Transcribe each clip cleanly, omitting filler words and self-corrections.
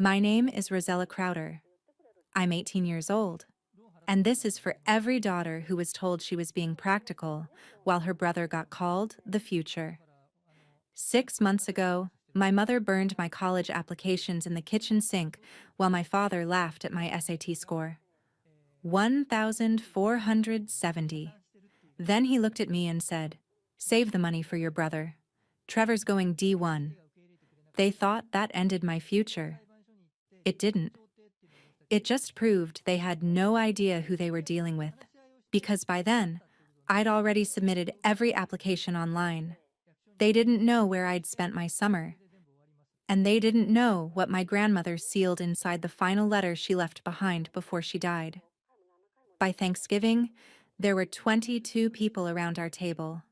My name is Rosella Crowder. I'm 18 years old, and this is for every daughter who was told she was being practical while her brother got called the future. 6 months ago, my mother burned my college applications in the kitchen sink while my father laughed at my SAT score. 1,470. Then he looked at me and said, "Save the money for your brother. Trevor's going D1. They thought that ended my future. It didn't. It just proved they had no idea who they were dealing with. Because by then, I'd already submitted every application online. They didn't know where I'd spent my summer. And they didn't know what my grandmother sealed inside the final letter she left behind before she died. By Thanksgiving, there were 22 people around our table.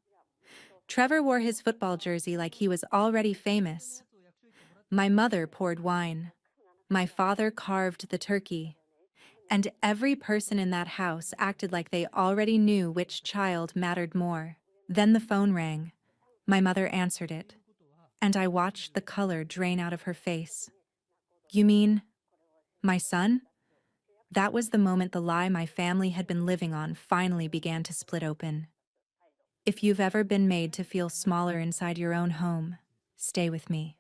Trevor wore his football jersey like he was already famous. My mother poured wine. My father carved the turkey. And every person in that house acted like they already knew which child mattered more. Then the phone rang. My mother answered it, and I watched the color drain out of her face. "You mean my son?" That was the moment the lie my family had been living on finally began to split open. If you've ever been made to feel smaller inside your own home, stay with me.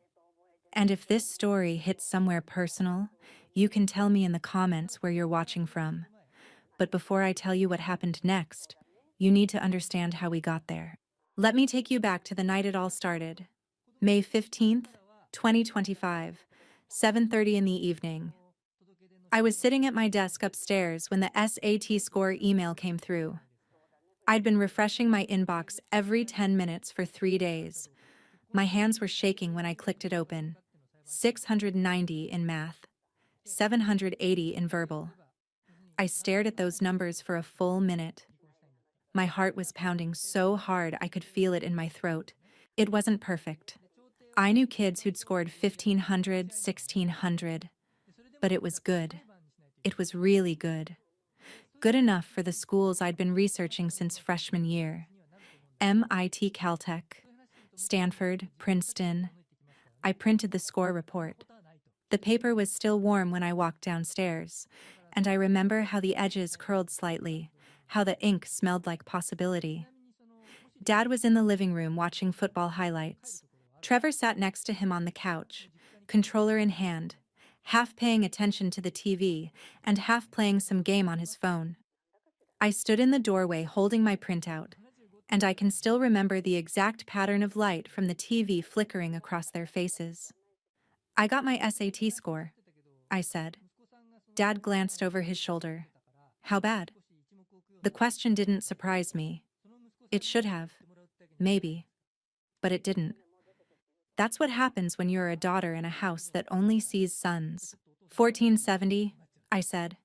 And if this story hits somewhere personal, you can tell me in the comments where you're watching from. But before I tell you what happened next, you need to understand how we got there. Let me take you back to the night it all started. May 15th, 2025, 7:30 in the evening. I was sitting at my desk upstairs when the SAT score email came through. I'd been refreshing my inbox every 10 minutes for 3 days. My hands were shaking when I clicked it open. 690 in math, 780 in verbal. I stared at those numbers for a full minute. My heart was pounding so hard I could feel it in my throat. It wasn't perfect. I knew kids who'd scored 1,500, 1,600. But it was good. It was really good. Good enough for the schools I'd been researching since freshman year. MIT Caltech, Stanford, Princeton. I printed the score report. The paper was still warm when I walked downstairs, and I remember how the edges curled slightly, how the ink smelled like possibility. Dad was in the living room watching football highlights. Trevor sat next to him on the couch, controller in hand, half paying attention to the TV and half playing some game on his phone. I stood in the doorway holding my printout, and I can still remember the exact pattern of light from the TV flickering across their faces. "I got my SAT score," I said. Dad glanced over his shoulder. "How bad?" The question didn't surprise me. It should have. Maybe. But it didn't. That's what happens when you're a daughter in a house that only sees sons. 1470, I said.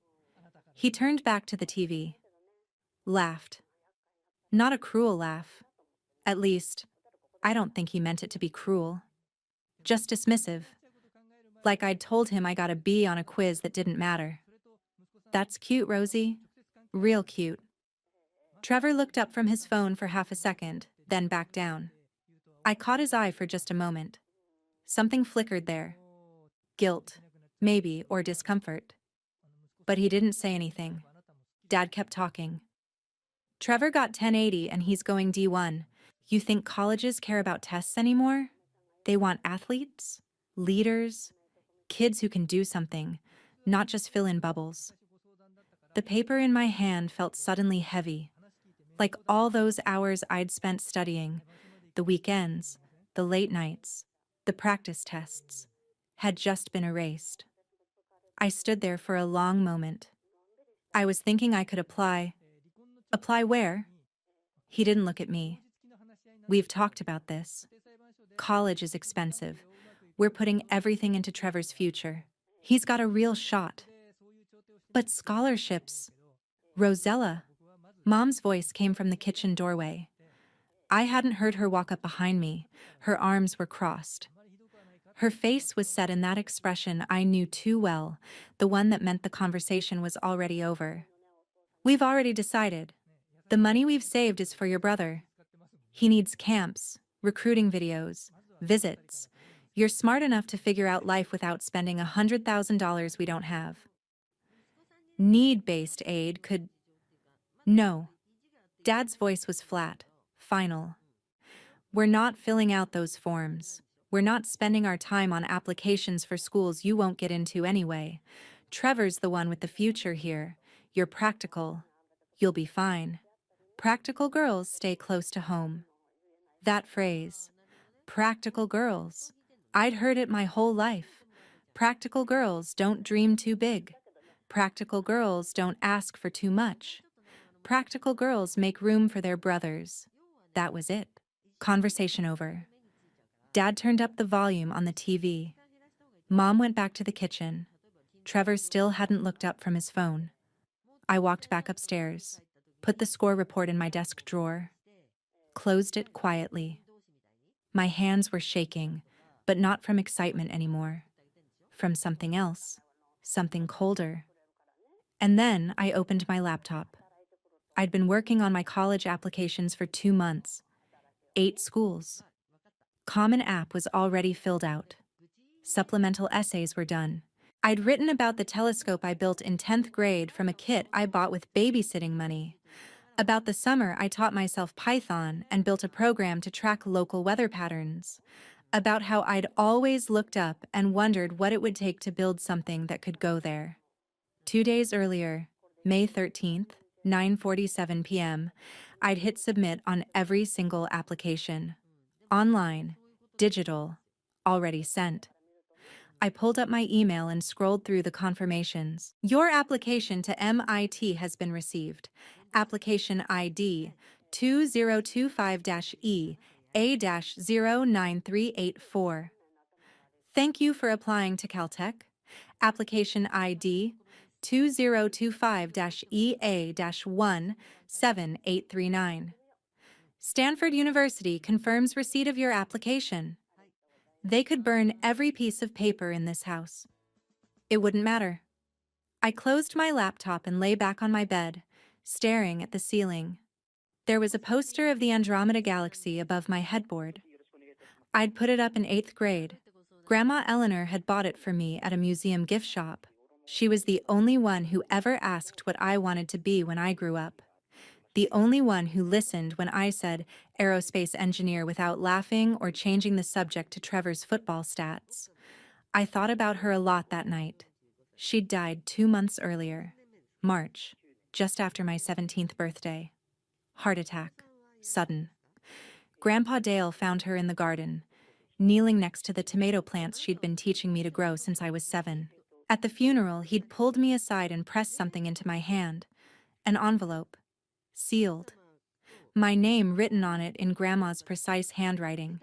He turned back to the TV. Laughed. Not a cruel laugh. At least, I don't think he meant it to be cruel. Just dismissive. Like I'd told him I got a B on a quiz that didn't matter. "That's cute, Rosie. Real cute." Trevor looked up from his phone for half a second, then back down. I caught his eye for just a moment. Something flickered there. Guilt, maybe, or discomfort. But he didn't say anything. Dad kept talking. "Trevor got 1080 and he's going D1. You think colleges care about tests anymore? They want athletes, leaders, kids who can do something, not just fill in bubbles." The paper in my hand felt suddenly heavy, like all those hours I'd spent studying, the weekends, the late nights, the practice tests, had just been erased. I stood there for a long moment. I was thinking I could apply. Apply where? He didn't look at me. "We've talked about this. College is expensive. We're putting everything into Trevor's future. He's got a real shot." "But scholarships." "Rosella." Mom's voice came from the kitchen doorway. I hadn't heard her walk up behind me. Her arms were crossed. Her face was set in that expression I knew too well, the one that meant the conversation was already over. "We've already decided. The money we've saved is for your brother. He needs camps, recruiting videos, visits. You're smart enough to figure out life without spending $100,000 we don't have. Need-based aid could... No. Dad's voice was flat, final. We're not filling out those forms. We're not spending our time on applications for schools you won't get into anyway. Trevor's the one with the future here. You're practical. You'll be fine. Practical girls stay close to home. That phrase, practical girls, I'd heard it my whole life. Practical girls don't dream too big. Practical girls don't ask for too much. Practical girls make room for their brothers. That was it. Conversation over. Dad turned up the volume on the TV. Mom went back to the kitchen. Trevor still hadn't looked up from his phone. I walked back upstairs, put the score report in my desk drawer, closed it quietly. My hands were shaking, but not from excitement anymore. From something else, something colder. And then I opened my laptop. I'd been working on my college applications for 2 months. 8 schools. Common App was already filled out. Supplemental essays were done. I'd written about the telescope I built in 10th grade from a kit I bought with babysitting money. About the summer, I taught myself Python and built a program to track local weather patterns. About how I'd always looked up and wondered what it would take to build something that could go there. 2 days earlier, May 13th, 9:47 p.m., I'd hit submit on every single application. Online, digital, already sent. I pulled up my email and scrolled through the confirmations. Your application to MIT has been received. Application ID 2025-E A-09384. Thank you for applying to Caltech. Application ID 2025-EA-17839. Stanford University confirms receipt of your application. They could burn every piece of paper in this house. It wouldn't matter. I closed my laptop and lay back on my bed, staring at the ceiling. There was a poster of the Andromeda Galaxy above my headboard. I'd put it up in 8th grade. Grandma Eleanor had bought it for me at a museum gift shop. She was the only one who ever asked what I wanted to be when I grew up. The only one who listened when I said aerospace engineer without laughing or changing the subject to Trevor's football stats. I thought about her a lot that night. She'd died 2 months earlier, March, just after my 17th birthday. Heart attack, sudden. Grandpa Dale found her in the garden, kneeling next to the tomato plants she'd been teaching me to grow since I was 7. At the funeral, he'd pulled me aside and pressed something into my hand, an envelope. Sealed. My name written on it in Grandma's precise handwriting.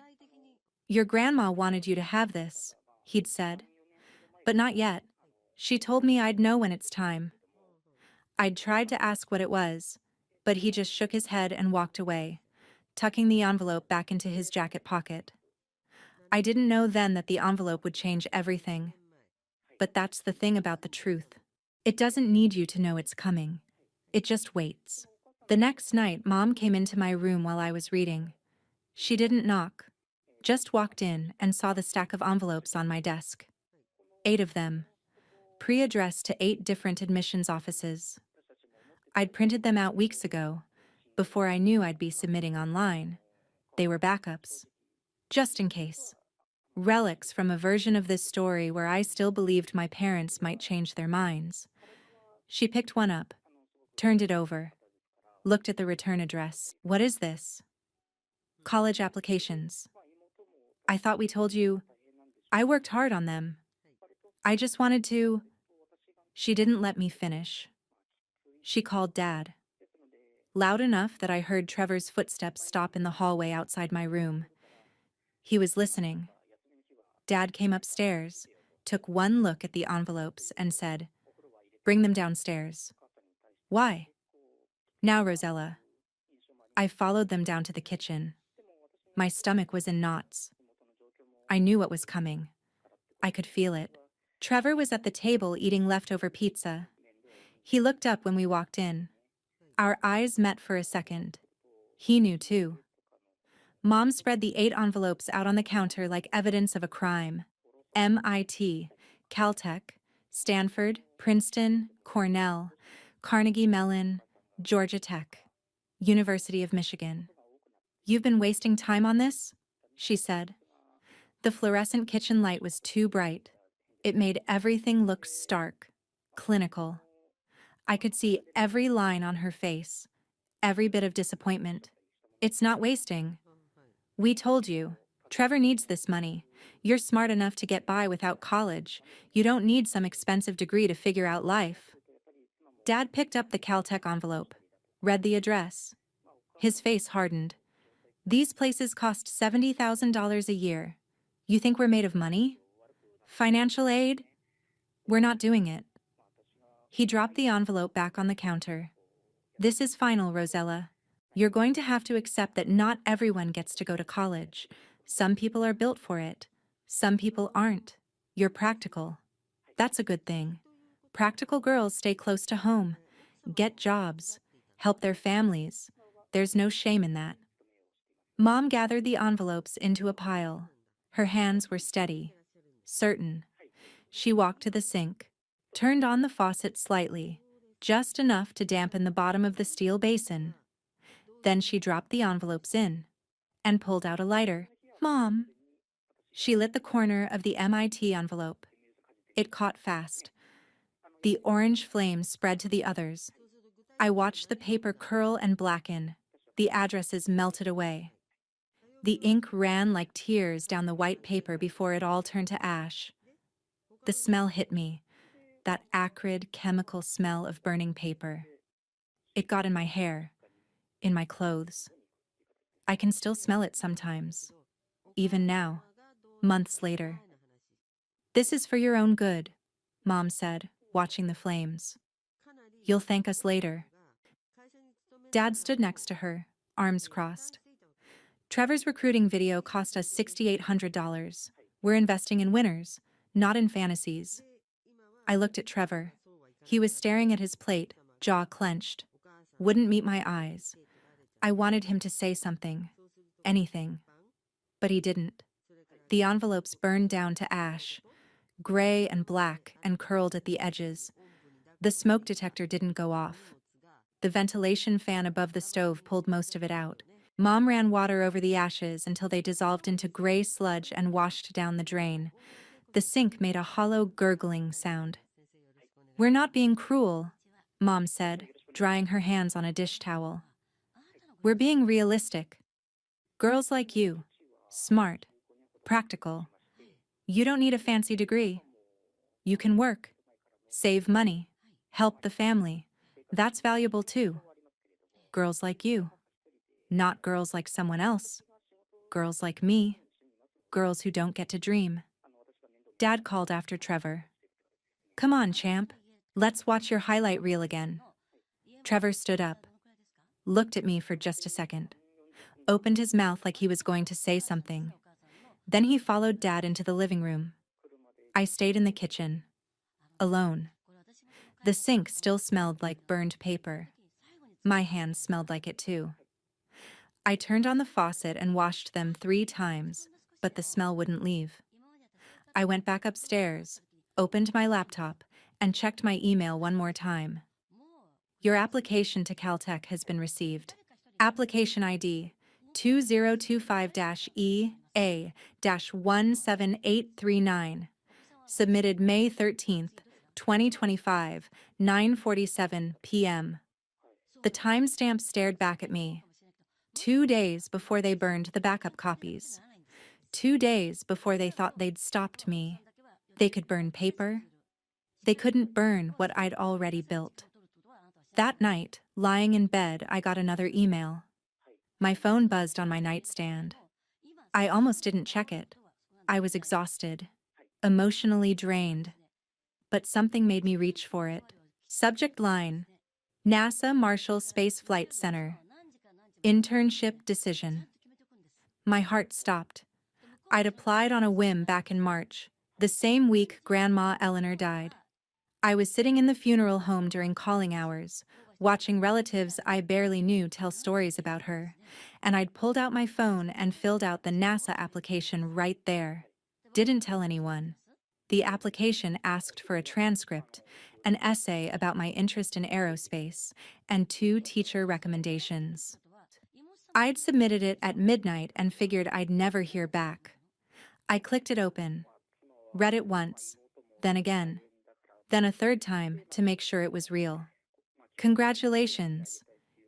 Your grandma wanted you to have this, he'd said. But not yet. She told me I'd know when it's time. I'd tried to ask what it was, but he just shook his head and walked away, tucking the envelope back into his jacket pocket. I didn't know then that the envelope would change everything. But that's the thing about the truth. It doesn't need you to know it's coming. It just waits. The next night, Mom came into my room while I was reading. She didn't knock, just walked in and saw the stack of envelopes on my desk. 8 of them, pre-addressed to 8 different admissions offices. I'd printed them out weeks ago, before I knew I'd be submitting online. They were backups, just in case. Relics from a version of this story where I still believed my parents might change their minds. She picked one up, turned it over. Looked at the return address. What is this? College applications. I thought we told you. I worked hard on them. I just wanted to... She didn't let me finish. She called Dad. Loud enough that I heard Trevor's footsteps stop in the hallway outside my room. He was listening. Dad came upstairs, took one look at the envelopes and said, "Bring them downstairs." Why? Now, Rosella. I followed them down to the kitchen. My stomach was in knots. I knew what was coming. I could feel it. Trevor was at the table eating leftover pizza. He looked up when we walked in. Our eyes met for a second. He knew too. Mom spread the 8 envelopes out on the counter like evidence of a crime. MIT, Caltech, Stanford, Princeton, Cornell, Carnegie Mellon, Georgia Tech, University of Michigan. "You've been wasting time on this?" she said. The fluorescent kitchen light was too bright. It made everything look stark, clinical. I could see every line on her face, every bit of disappointment. "It's not wasting. We told you. Trevor needs this money. You're smart enough to get by without college. You don't need some expensive degree to figure out life." Dad picked up the Caltech envelope, read the address. His face hardened. "These places cost $70,000 a year. You think we're made of money? Financial aid? We're not doing it." He dropped the envelope back on the counter. "This is final, Rosella. You're going to have to accept that not everyone gets to go to college. Some people are built for it. Some people aren't. You're practical. That's a good thing. Practical girls stay close to home, get jobs, help their families. There's no shame in that." Mom gathered the envelopes into a pile. Her hands were steady, certain. She walked to the sink, turned on the faucet slightly, just enough to dampen the bottom of the steel basin. Then she dropped the envelopes in and pulled out a lighter. "Mom." She lit the corner of the MIT envelope. It caught fast. The orange flame spread to the others. I watched the paper curl and blacken. The addresses melted away. The ink ran like tears down the white paper before it all turned to ash. The smell hit me, that acrid, chemical smell of burning paper. It got in my hair, in my clothes. I can still smell it sometimes, even now, months later. "This is for your own good," Mom said, watching the flames. "You'll thank us later." Dad stood next to her, arms crossed. "Trevor's recruiting video cost us $6,800. We're investing in winners, not in fantasies." I looked at Trevor. He was staring at his plate, jaw clenched. Wouldn't meet my eyes. I wanted him to say something, anything. But he didn't. The envelopes burned down to ash, gray and black and curled at the edges. The smoke detector didn't go off. The ventilation fan above the stove pulled most of it out. Mom ran water over the ashes until they dissolved into gray sludge and washed down the drain. The sink made a hollow gurgling sound. "We're not being cruel," Mom said, drying her hands on a dish towel. "We're being realistic. Girls like you, smart, practical. You don't need a fancy degree. You can work, save money, help the family. That's valuable too. Girls like you. Not girls like someone else. Girls like me. Girls who don't get to dream." Dad called after Trevor. "Come on, champ. Let's watch your highlight reel again." Trevor stood up, looked at me for just a second, opened his mouth like he was going to say something. Then he followed Dad into the living room. I stayed in the kitchen, alone. The sink still smelled like burned paper. My hands smelled like it too. I turned on the faucet and washed them 3 times, but the smell wouldn't leave. I went back upstairs, opened my laptop, and checked my email one more time. "Your application to Caltech has been received. Application ID 2025-EA-17839. Submitted May 13th, 2025, 9:47 p.m." The timestamp stared back at me. 2 days before they burned the backup copies. 2 days before they thought they'd stopped me. They could burn paper. They couldn't burn what I'd already built. That night, lying in bed, I got another email. My phone buzzed on my nightstand. I almost didn't check it. I was exhausted, emotionally drained. But something made me reach for it. Subject line: NASA Marshall Space Flight Center. Internship decision. My heart stopped. I'd applied on a whim back in March, the same week Grandma Eleanor died. I was sitting in the funeral home during calling hours, watching relatives I barely knew tell stories about her, and I'd pulled out my phone and filled out the NASA application right there. Didn't tell anyone. The application asked for a transcript, an essay about my interest in aerospace, and 2 teacher recommendations. I'd submitted it at midnight and figured I'd never hear back. I clicked it open, read it once, then again, then a third time to make sure it was real. Congratulations!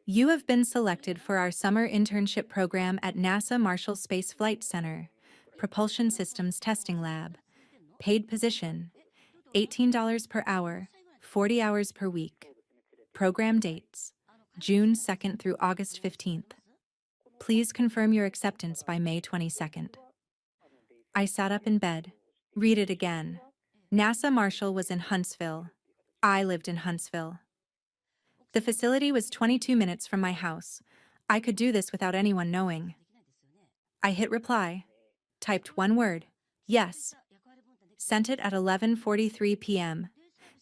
You have been selected for our summer internship program at NASA Marshall Space Flight Center, Propulsion Systems Testing Lab. Paid position, $18 per hour, 40 hours per week. Program dates, June 2nd through August 15th. Please confirm your acceptance by May 22nd. I sat up in bed. Read it again. NASA Marshall was in Huntsville. I lived in Huntsville. The facility was 22 minutes from my house. I could do this without anyone knowing. I hit reply, typed one word, yes. Sent it at 11:43 p.m.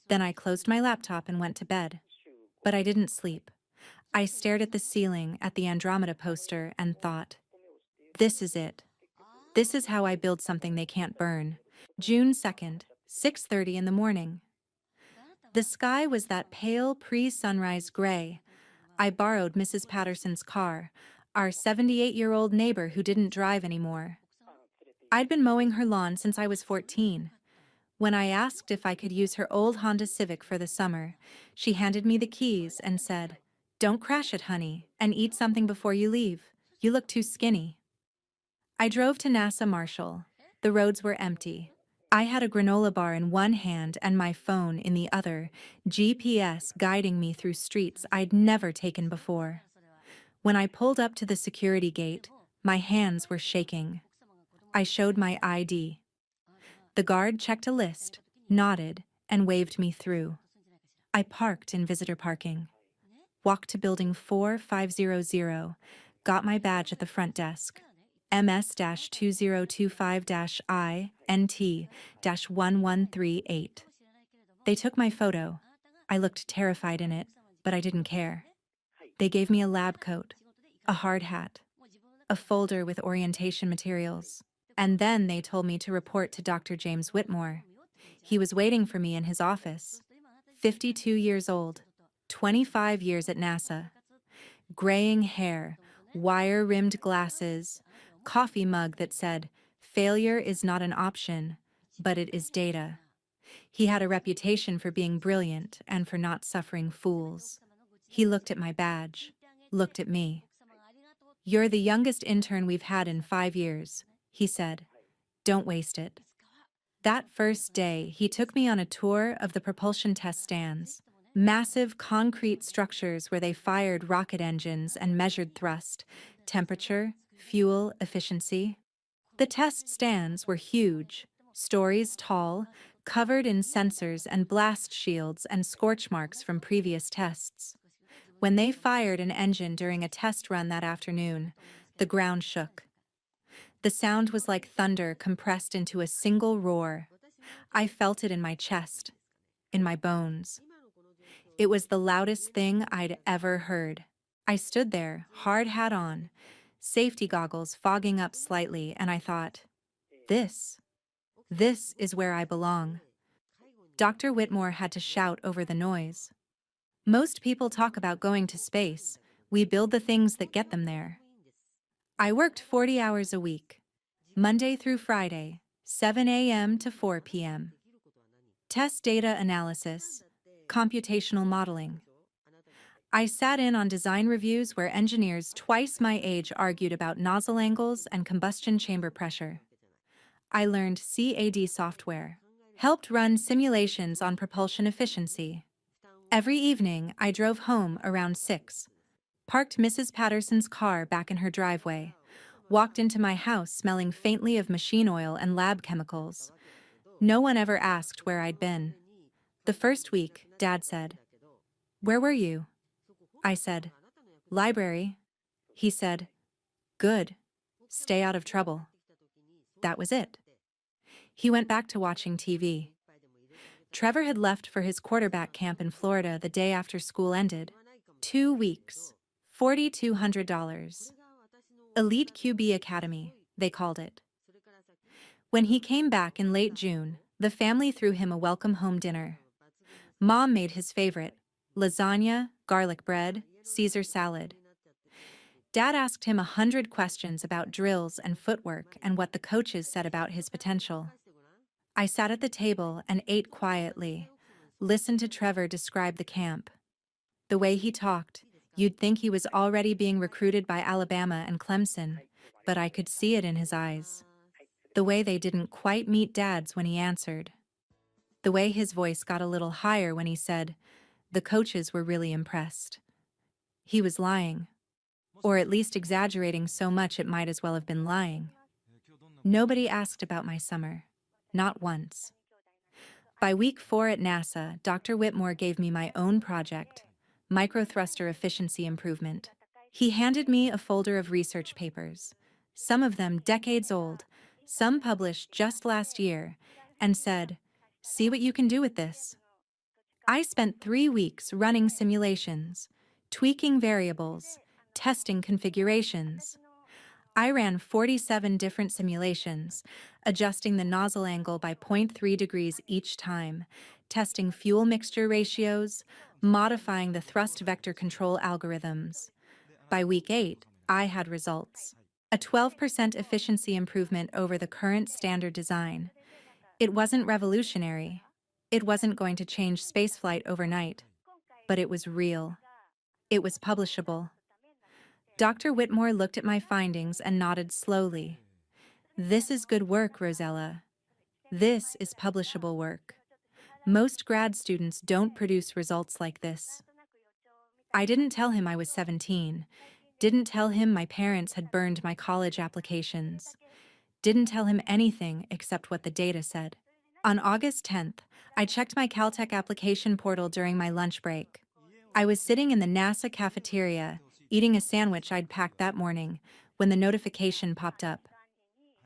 Then I closed my laptop and went to bed. But I didn't sleep. I stared at the ceiling, at the Andromeda poster, and thought, this is it. This is how I build something they can't burn. June 2nd, 6:30 in the morning. The sky was that pale pre-sunrise gray. I borrowed Mrs. Patterson's car, our 78-year-old neighbor who didn't drive anymore. I'd been mowing her lawn since I was 14. When I asked if I could use her old Honda Civic for the summer, she handed me the keys and said, "Don't crash it, honey, and eat something before you leave. You look too skinny." I drove to NASA Marshall. The roads were empty. I had a granola bar in one hand and my phone in the other, GPS guiding me through streets I'd never taken before. When I pulled up to the security gate, my hands were shaking. I showed my ID. The guard checked a list, nodded, and waved me through. I parked in visitor parking. Walked to building 4500, got my badge at the front desk. MS-2025-I-NT-1138. They took my photo. I looked terrified in it, but I didn't care. They gave me a lab coat, a hard hat, a folder with orientation materials, and then they told me to report to Dr. James Whitmore. He was waiting for me in his office. 52 years old, 25 years at NASA. Graying hair, wire-rimmed glasses, coffee mug that said, "Failure is not an option, but it is data." He had a reputation for being brilliant and for not suffering fools. He looked at my badge, looked at me. "You're the youngest intern we've had in 5 years," he said. "Don't waste it." That first day, he took me on a tour of the propulsion test stands, massive concrete structures where they fired rocket engines and measured thrust, temperature, fuel efficiency. The test stands were huge, stories tall, covered in sensors and blast shields and scorch marks from previous tests. When they fired an engine during a test run that afternoon, the ground shook. The sound was like thunder compressed into a single roar. I felt it in my chest, in my bones. It was the loudest thing I'd ever heard. I stood there, hard hat on, safety goggles fogging up slightly, and I thought, this is where I belong. Dr. Whitmore had to shout over the noise. Most people talk about going to space. We build the things that get them there. I worked 40 hours a week, Monday through Friday, 7 a.m. to 4 p.m. Test data analysis, computational modeling. I sat in on design reviews where engineers twice my age argued about nozzle angles and combustion chamber pressure. I learned CAD software, helped run simulations on propulsion efficiency. Every evening, I drove home around 6, parked Mrs. Patterson's car back in her driveway, walked into my house smelling faintly of machine oil and lab chemicals. No one ever asked where I'd been. The first week, Dad said, "Where were you?" I said, "Library." He said, "Good. Stay out of trouble." That was it. He went back to watching TV. Trevor had left for his quarterback camp in Florida the day after school ended. 2 weeks, $4,200. Elite QB Academy, they called it. When he came back in late June, the family threw him a welcome home dinner. Mom made his favorite, lasagna, garlic bread, Caesar salad. Dad asked him 100 questions about drills and footwork and what the coaches said about his potential. I sat at the table and ate quietly, listened to Trevor describe the camp. The way he talked, you'd think he was already being recruited by Alabama and Clemson, but I could see it in his eyes. The way they didn't quite meet Dad's when he answered. The way his voice got a little higher when he said, the coaches were really impressed. He was lying. Or at least exaggerating so much it might as well have been lying. Nobody asked about my summer. Not once. By week 4 at NASA, Dr. Whitmore gave me my own project, microthruster efficiency improvement. He handed me a folder of research papers, some of them decades old, some published just last year, and said, see what you can do with this. I spent 3 weeks running simulations, tweaking variables, testing configurations. I ran 47 different simulations, adjusting the nozzle angle by 0.3 degrees each time, testing fuel mixture ratios, modifying the thrust vector control algorithms. By week 8, I had results. A 12% efficiency improvement over the current standard design. It wasn't revolutionary. It wasn't going to change spaceflight overnight. But it was real. It was publishable. Dr. Whitmore looked at my findings and nodded slowly. This is good work, Rosella. This is publishable work. Most grad students don't produce results like this. I didn't tell him I was 17. Didn't tell him my parents had burned my college applications. Didn't tell him anything except what the data said. On August 10th, I checked my Caltech application portal during my lunch break. I was sitting in the NASA cafeteria, eating a sandwich I'd packed that morning, when the notification popped up.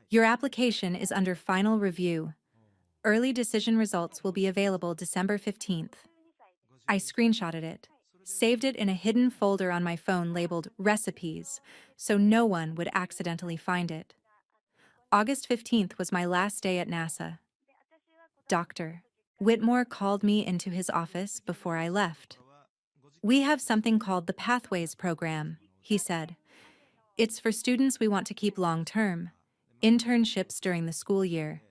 Your application is under final review. Early decision results will be available December 15th. I screenshotted it, saved it in a hidden folder on my phone labeled Recipes, so no one would accidentally find it. August 15th was my last day at NASA. Dr. Whitmore called me into his office before I left. We have something called the Pathways Program, he said. It's for students we want to keep long-term, internships during the school year,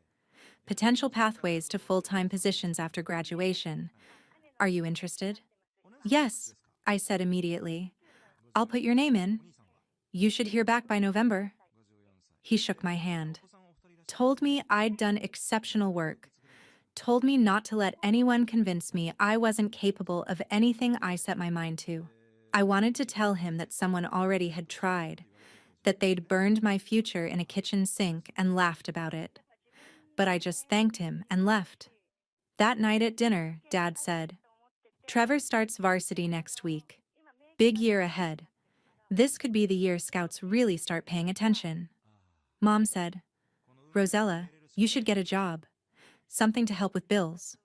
potential pathways to full-time positions after graduation. Are you interested? Yes, I said immediately. I'll put your name in. You should hear back by November. He shook my hand, told me I'd done exceptional work, told me not to let anyone convince me I wasn't capable of anything I set my mind to. I wanted to tell him that someone already had tried, that they'd burned my future in a kitchen sink and laughed about it. But I just thanked him and left. That night at dinner, Dad said, Trevor starts varsity next week. Big year ahead. This could be the year scouts really start paying attention. Mom said, Rosella, you should get a job. Something to help with bills.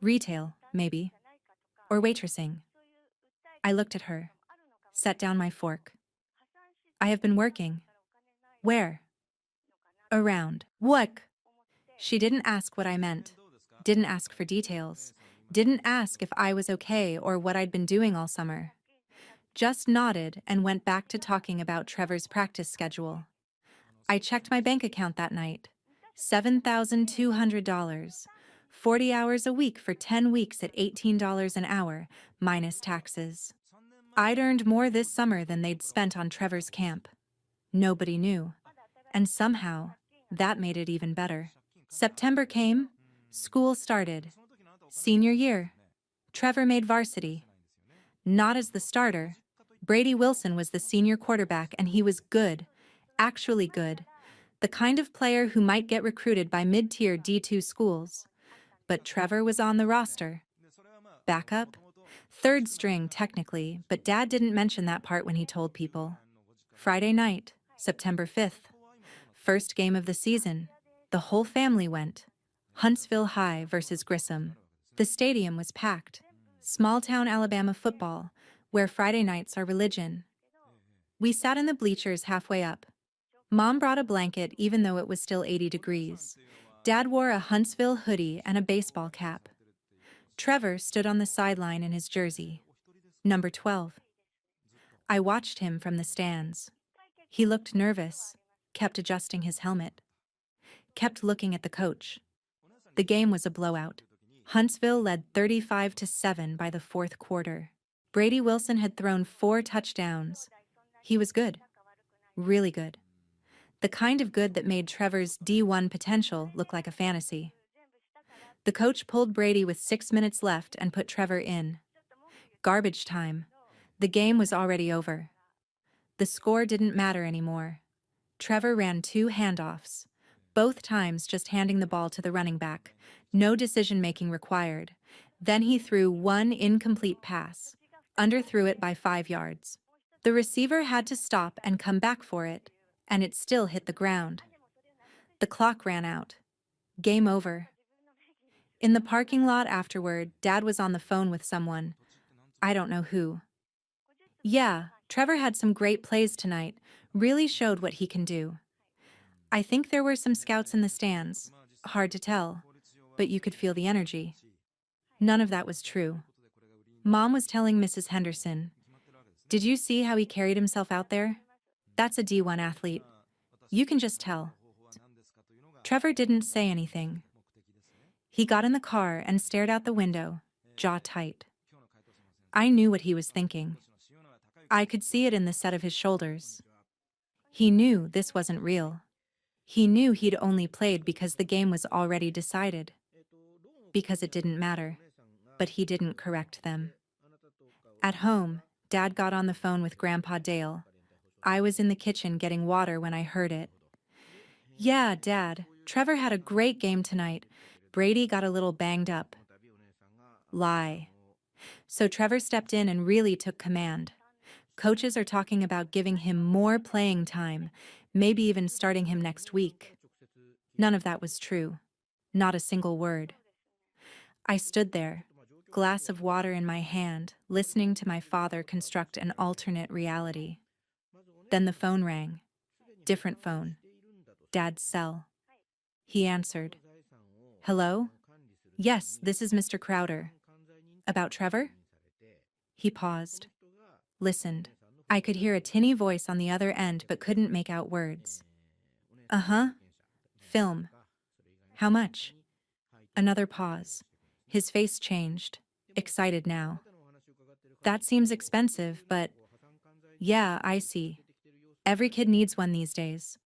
Retail, maybe. Or waitressing. I looked at her, set down my fork. I have been working. Where? Around. What? She didn't ask what I meant. Didn't ask for details. Didn't ask if I was okay or what I'd been doing all summer. Just nodded and went back to talking about Trevor's practice schedule. I checked my bank account that night. $7,200. 40 hours a week for 10 weeks at $18 an hour, minus taxes. I'd earned more this summer than they'd spent on Trevor's camp. Nobody knew. And somehow, that made it even better. September came. School started. Senior year. Trevor made varsity. Not as the starter. Brady Wilson was the senior quarterback, and he was good. Actually good. The kind of player who might get recruited by mid-tier D2 schools. But Trevor was on the roster. Backup? Third string, technically, but Dad didn't mention that part when he told people. Friday night, September 5th. First game of the season. The whole family went. Huntsville High versus Grissom. The stadium was packed. Small-town Alabama football, where Friday nights are religion. We sat in the bleachers halfway up. Mom brought a blanket even though it was still 80 degrees. Dad wore a Huntsville hoodie and a baseball cap. Trevor stood on the sideline in his jersey. Number 12. I watched him from the stands. He looked nervous, kept adjusting his helmet, kept looking at the coach. The game was a blowout. Huntsville led 35-7 by the fourth quarter. Brady Wilson had thrown 4 touchdowns. He was good. Really good. The kind of good that made Trevor's D1 potential look like a fantasy. The coach pulled Brady with 6 minutes left and put Trevor in. Garbage time. The game was already over. The score didn't matter anymore. Trevor ran 2 handoffs, both times just handing the ball to the running back. No decision-making required. Then he threw 1 incomplete pass, underthrew it by 5 yards. The receiver had to stop and come back for it, and it still hit the ground. The clock ran out. Game over. In the parking lot afterward, Dad was on the phone with someone. I don't know who. Yeah, Trevor had some great plays tonight, really showed what he can do. I think there were some scouts in the stands. Hard to tell, but you could feel the energy. None of that was true. Mom was telling Mrs. Henderson, "Did you see how he carried himself out there? That's a D1 athlete. You can just tell." Trevor didn't say anything. He got in the car and stared out the window, jaw tight. I knew what he was thinking. I could see it in the set of his shoulders. He knew this wasn't real. He knew he'd only played because the game was already decided. Because it didn't matter. But he didn't correct them. At home, Dad got on the phone with Grandpa Dale. I was in the kitchen getting water when I heard it. "Yeah, Dad, Trevor had a great game tonight. Brady got a little banged up." Lie. So Trevor stepped in and really took command. Coaches are talking about giving him more playing time, maybe even starting him next week. None of that was true. Not a single word. I stood there, glass of water in my hand, listening to my father construct an alternate reality. Then the phone rang. Different phone. Dad's cell. He answered. "Hello? Yes, this is Mr. Crowder. About Trevor?" He paused. Listened. I could hear a tinny voice on the other end but couldn't make out words. "Uh-huh. Film. How much?" Another pause. His face changed. Excited now. "That seems expensive, but..." "Yeah, I see. Every kid needs one these days."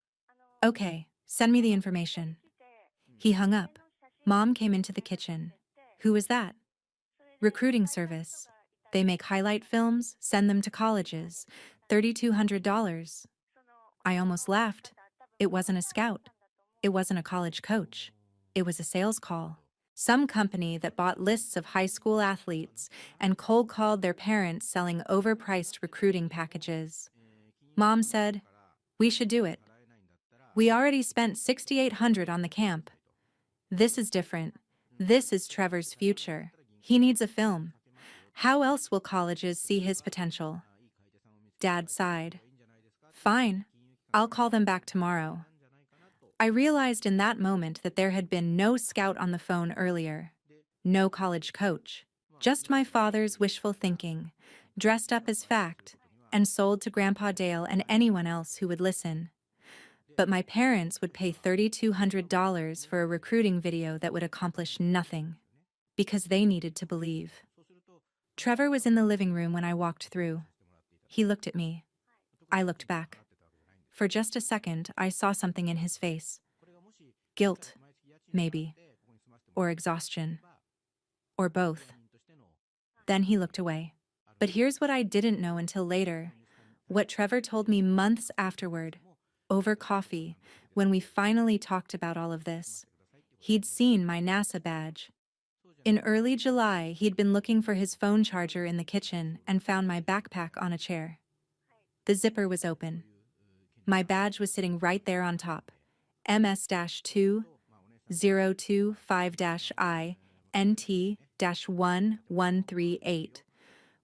"Okay, send me the information." He hung up. Mom came into the kitchen. "Who was that?" "Recruiting service. They make highlight films, send them to colleges. $3,200. I almost laughed. It wasn't a scout. It wasn't a college coach. It was a sales call. Some company that bought lists of high school athletes and cold called their parents selling overpriced recruiting packages. Mom said, "We should do it. We already spent $6,800 on the camp. This is different. This is Trevor's future. He needs a film. How else will colleges see his potential?" Dad sighed. "Fine. I'll call them back tomorrow." I realized in that moment that there had been no scout on the phone earlier. No college coach. Just my father's wishful thinking, dressed up as fact, and sold to Grandpa Dale and anyone else who would listen. But my parents would pay $3,200 for a recruiting video that would accomplish nothing, because they needed to believe. Trevor was in the living room when I walked through. He looked at me. I looked back. For just a second, I saw something in his face. Guilt, maybe. Or exhaustion. Or both. Then he looked away. But here's what I didn't know until later. What Trevor told me months afterward, over coffee, when we finally talked about all of this. He'd seen my NASA badge. In early July, he'd been looking for his phone charger in the kitchen and found my backpack on a chair. The zipper was open. My badge was sitting right there on top. MS-2025-I NT-1138.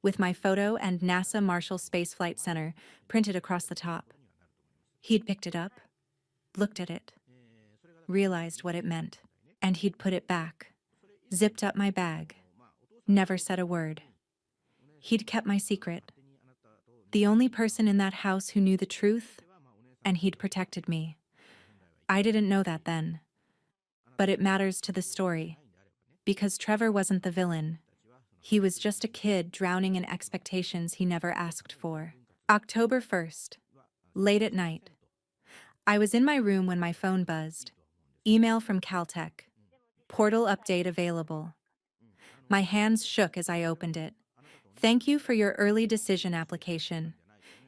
with my photo and NASA Marshall Space Flight Center printed across the top. He'd picked it up, looked at it, realized what it meant, and he'd put it back, zipped up my bag, never said a word. He'd kept my secret, the only person in that house who knew the truth, and he'd protected me. I didn't know that then, but it matters to the story, because Trevor wasn't the villain. He was just a kid drowning in expectations he never asked for. October 1st, late at night. I was in my room when my phone buzzed. Email from Caltech. Portal update available. My hands shook as I opened it. Thank you for your early decision application.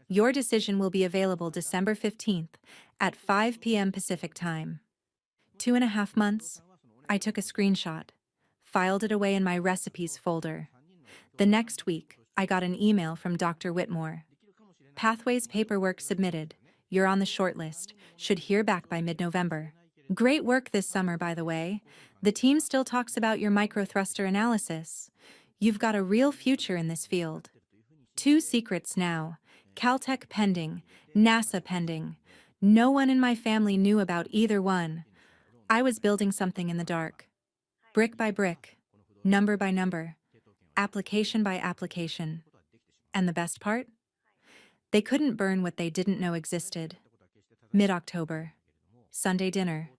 Your decision will be available December 15th at 5 p.m. Pacific Time. 2.5 months. I took a screenshot, filed it away in my recipes folder. The next week, I got an email from Dr. Whitmore. Pathways paperwork submitted. You're on the shortlist. Should hear back by mid-November. Great work this summer, by the way. The team still talks about your microthruster analysis. You've got a real future in this field. 2 secrets now. Caltech pending, NASA pending. No one in my family knew about either one. I was building something in the dark. Brick by brick, number by number, application by application. And the best part? They couldn't burn what they didn't know existed. Mid-October. Sunday dinner.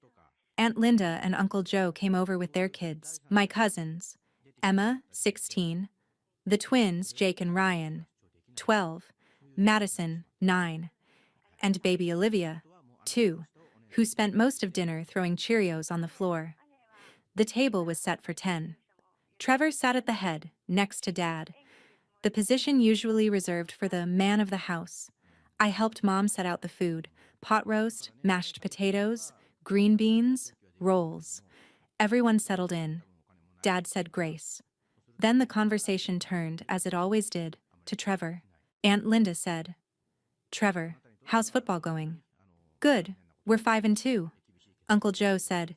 Aunt Linda and Uncle Joe came over with their kids, my cousins, Emma, 16, the twins, Jake and Ryan, 12, Madison, 9, and baby Olivia, 2, who spent most of dinner throwing Cheerios on the floor. The table was set for 10. Trevor sat at the head, next to Dad, the position usually reserved for the man of the house. I helped Mom set out the food: pot roast, mashed potatoes, green beans, rolls. Everyone settled in. Dad said grace. Then the conversation turned, as it always did, to Trevor. Aunt Linda said, "Trevor, how's football going?" "Good. We're 5-2. Uncle Joe said,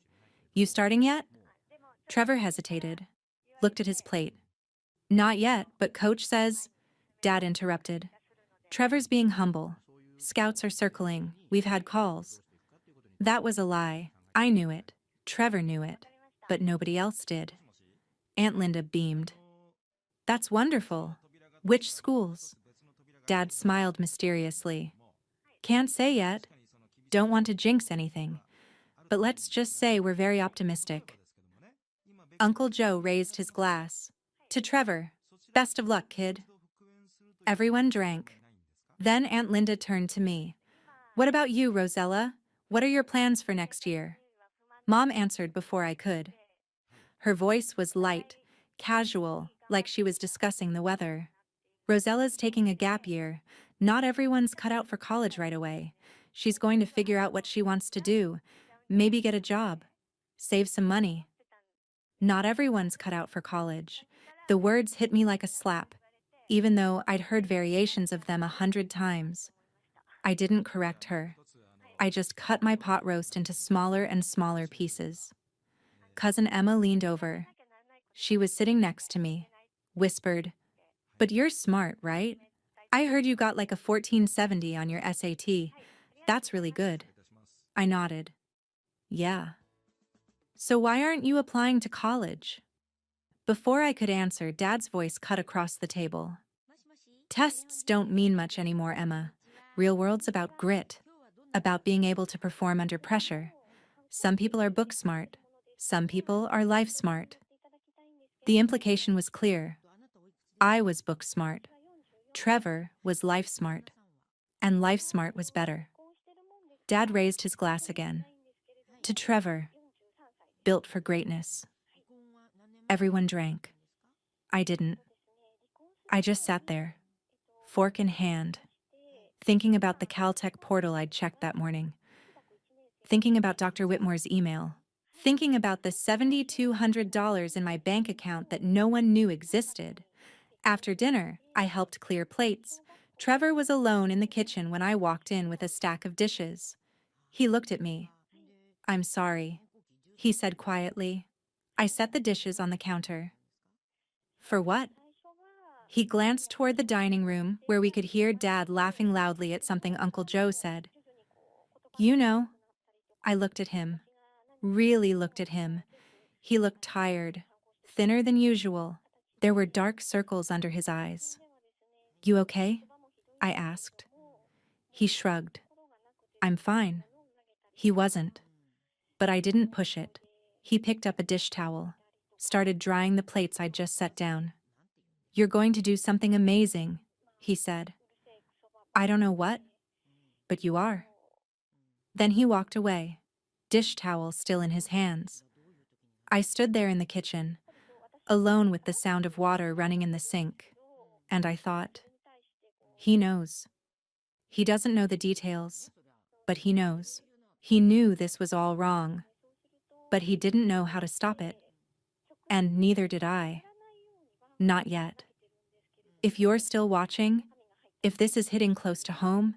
"You starting yet?" Trevor hesitated, looked at his plate. "Not yet, but Coach says—" Dad interrupted. "Trevor's being humble. Scouts are circling. We've had calls." That was a lie. I knew it. Trevor knew it. But nobody else did. Aunt Linda beamed. "That's wonderful. Which schools?" Dad smiled mysteriously. "Can't say yet. Don't want to jinx anything. But let's just say we're very optimistic." Uncle Joe raised his glass. "To Trevor. Best of luck, kid." Everyone drank. Then Aunt Linda turned to me. "What about you, Rosella? What are your plans for next year?" Mom answered before I could. Her voice was light, casual, like she was discussing the weather. "Rosella's taking a gap year. Not everyone's cut out for college right away. She's going to figure out what she wants to do, maybe get a job, save some money." Not everyone's cut out for college. The words hit me like a slap, even though I'd heard variations of them 100 times. I didn't correct her. I just cut my pot roast into smaller and smaller pieces. Cousin Emma leaned over. She was sitting next to me, whispered, "But you're smart, right? I heard you got like a 1470 on your SAT. That's really good." I nodded. "Yeah." "So why aren't you applying to college?" Before I could answer, Dad's voice cut across the table. "Tests don't mean much anymore, Emma. Real world's about grit, about being able to perform under pressure. Some people are book smart. Some people are life smart." The implication was clear. I was book smart. Trevor was life smart. And life smart was better. Dad raised his glass again. "To Trevor. Built for greatness." Everyone drank. I didn't. I just sat there, fork in hand, thinking about the Caltech portal I'd checked that morning, thinking about Dr. Whitmore's email, thinking about the $7,200 in my bank account that no one knew existed. After dinner, I helped clear plates. Trevor was alone in the kitchen when I walked in with a stack of dishes. He looked at me. "I'm sorry," he said quietly. I set the dishes on the counter. "For what?" He glanced toward the dining room, where we could hear Dad laughing loudly at something Uncle Joe said. You know, I looked at him, really looked at him. He looked tired, thinner than usual. There were dark circles under his eyes. You okay? I asked. He shrugged. I'm fine. He wasn't. But I didn't push it. He picked up a dish towel, started drying the plates I'd just set down. You're going to do something amazing, he said. I don't know what, but you are. Then he walked away, dish towel still in his hands. I stood there in the kitchen, alone with the sound of water running in the sink, and I thought, he knows. He doesn't know the details, but he knows. He knew this was all wrong, but he didn't know how to stop it. And neither did I. Not yet. If you're still watching, if this is hitting close to home,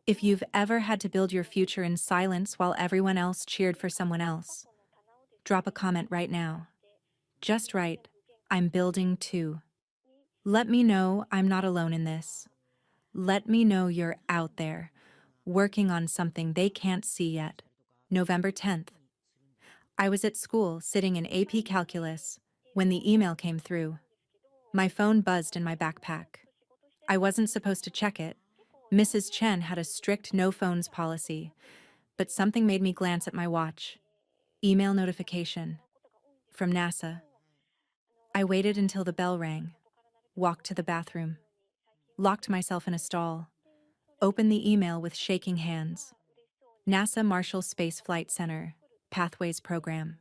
if you've ever had to build your future in silence while everyone else cheered for someone else, drop a comment right now. Just write, I'm building too. Let me know I'm not alone in this. Let me know you're out there, working on something they can't see yet. November 10th. I was at school sitting in AP Calculus when the email came through. My phone buzzed in my backpack. I wasn't supposed to check it. Mrs. Chen had a strict no phones policy, but something made me glance at my watch. Email notification. From NASA. I waited until the bell rang, walked to the bathroom, locked myself in a stall, opened the email with shaking hands. NASA Marshall Space Flight Center, Pathways Program.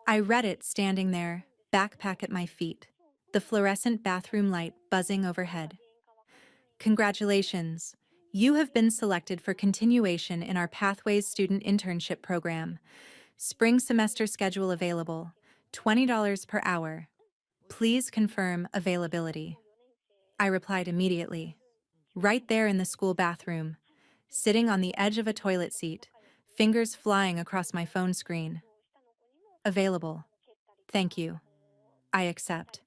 I read it standing there, backpack at my feet, the fluorescent bathroom light buzzing overhead. Congratulations! You have been selected for continuation in our Pathways Student Internship Program. Spring semester schedule available, $20 per hour. Please confirm availability. I replied immediately. Right there in the school bathroom, sitting on the edge of a toilet seat, fingers flying across my phone screen. Available. Thank you. I accept.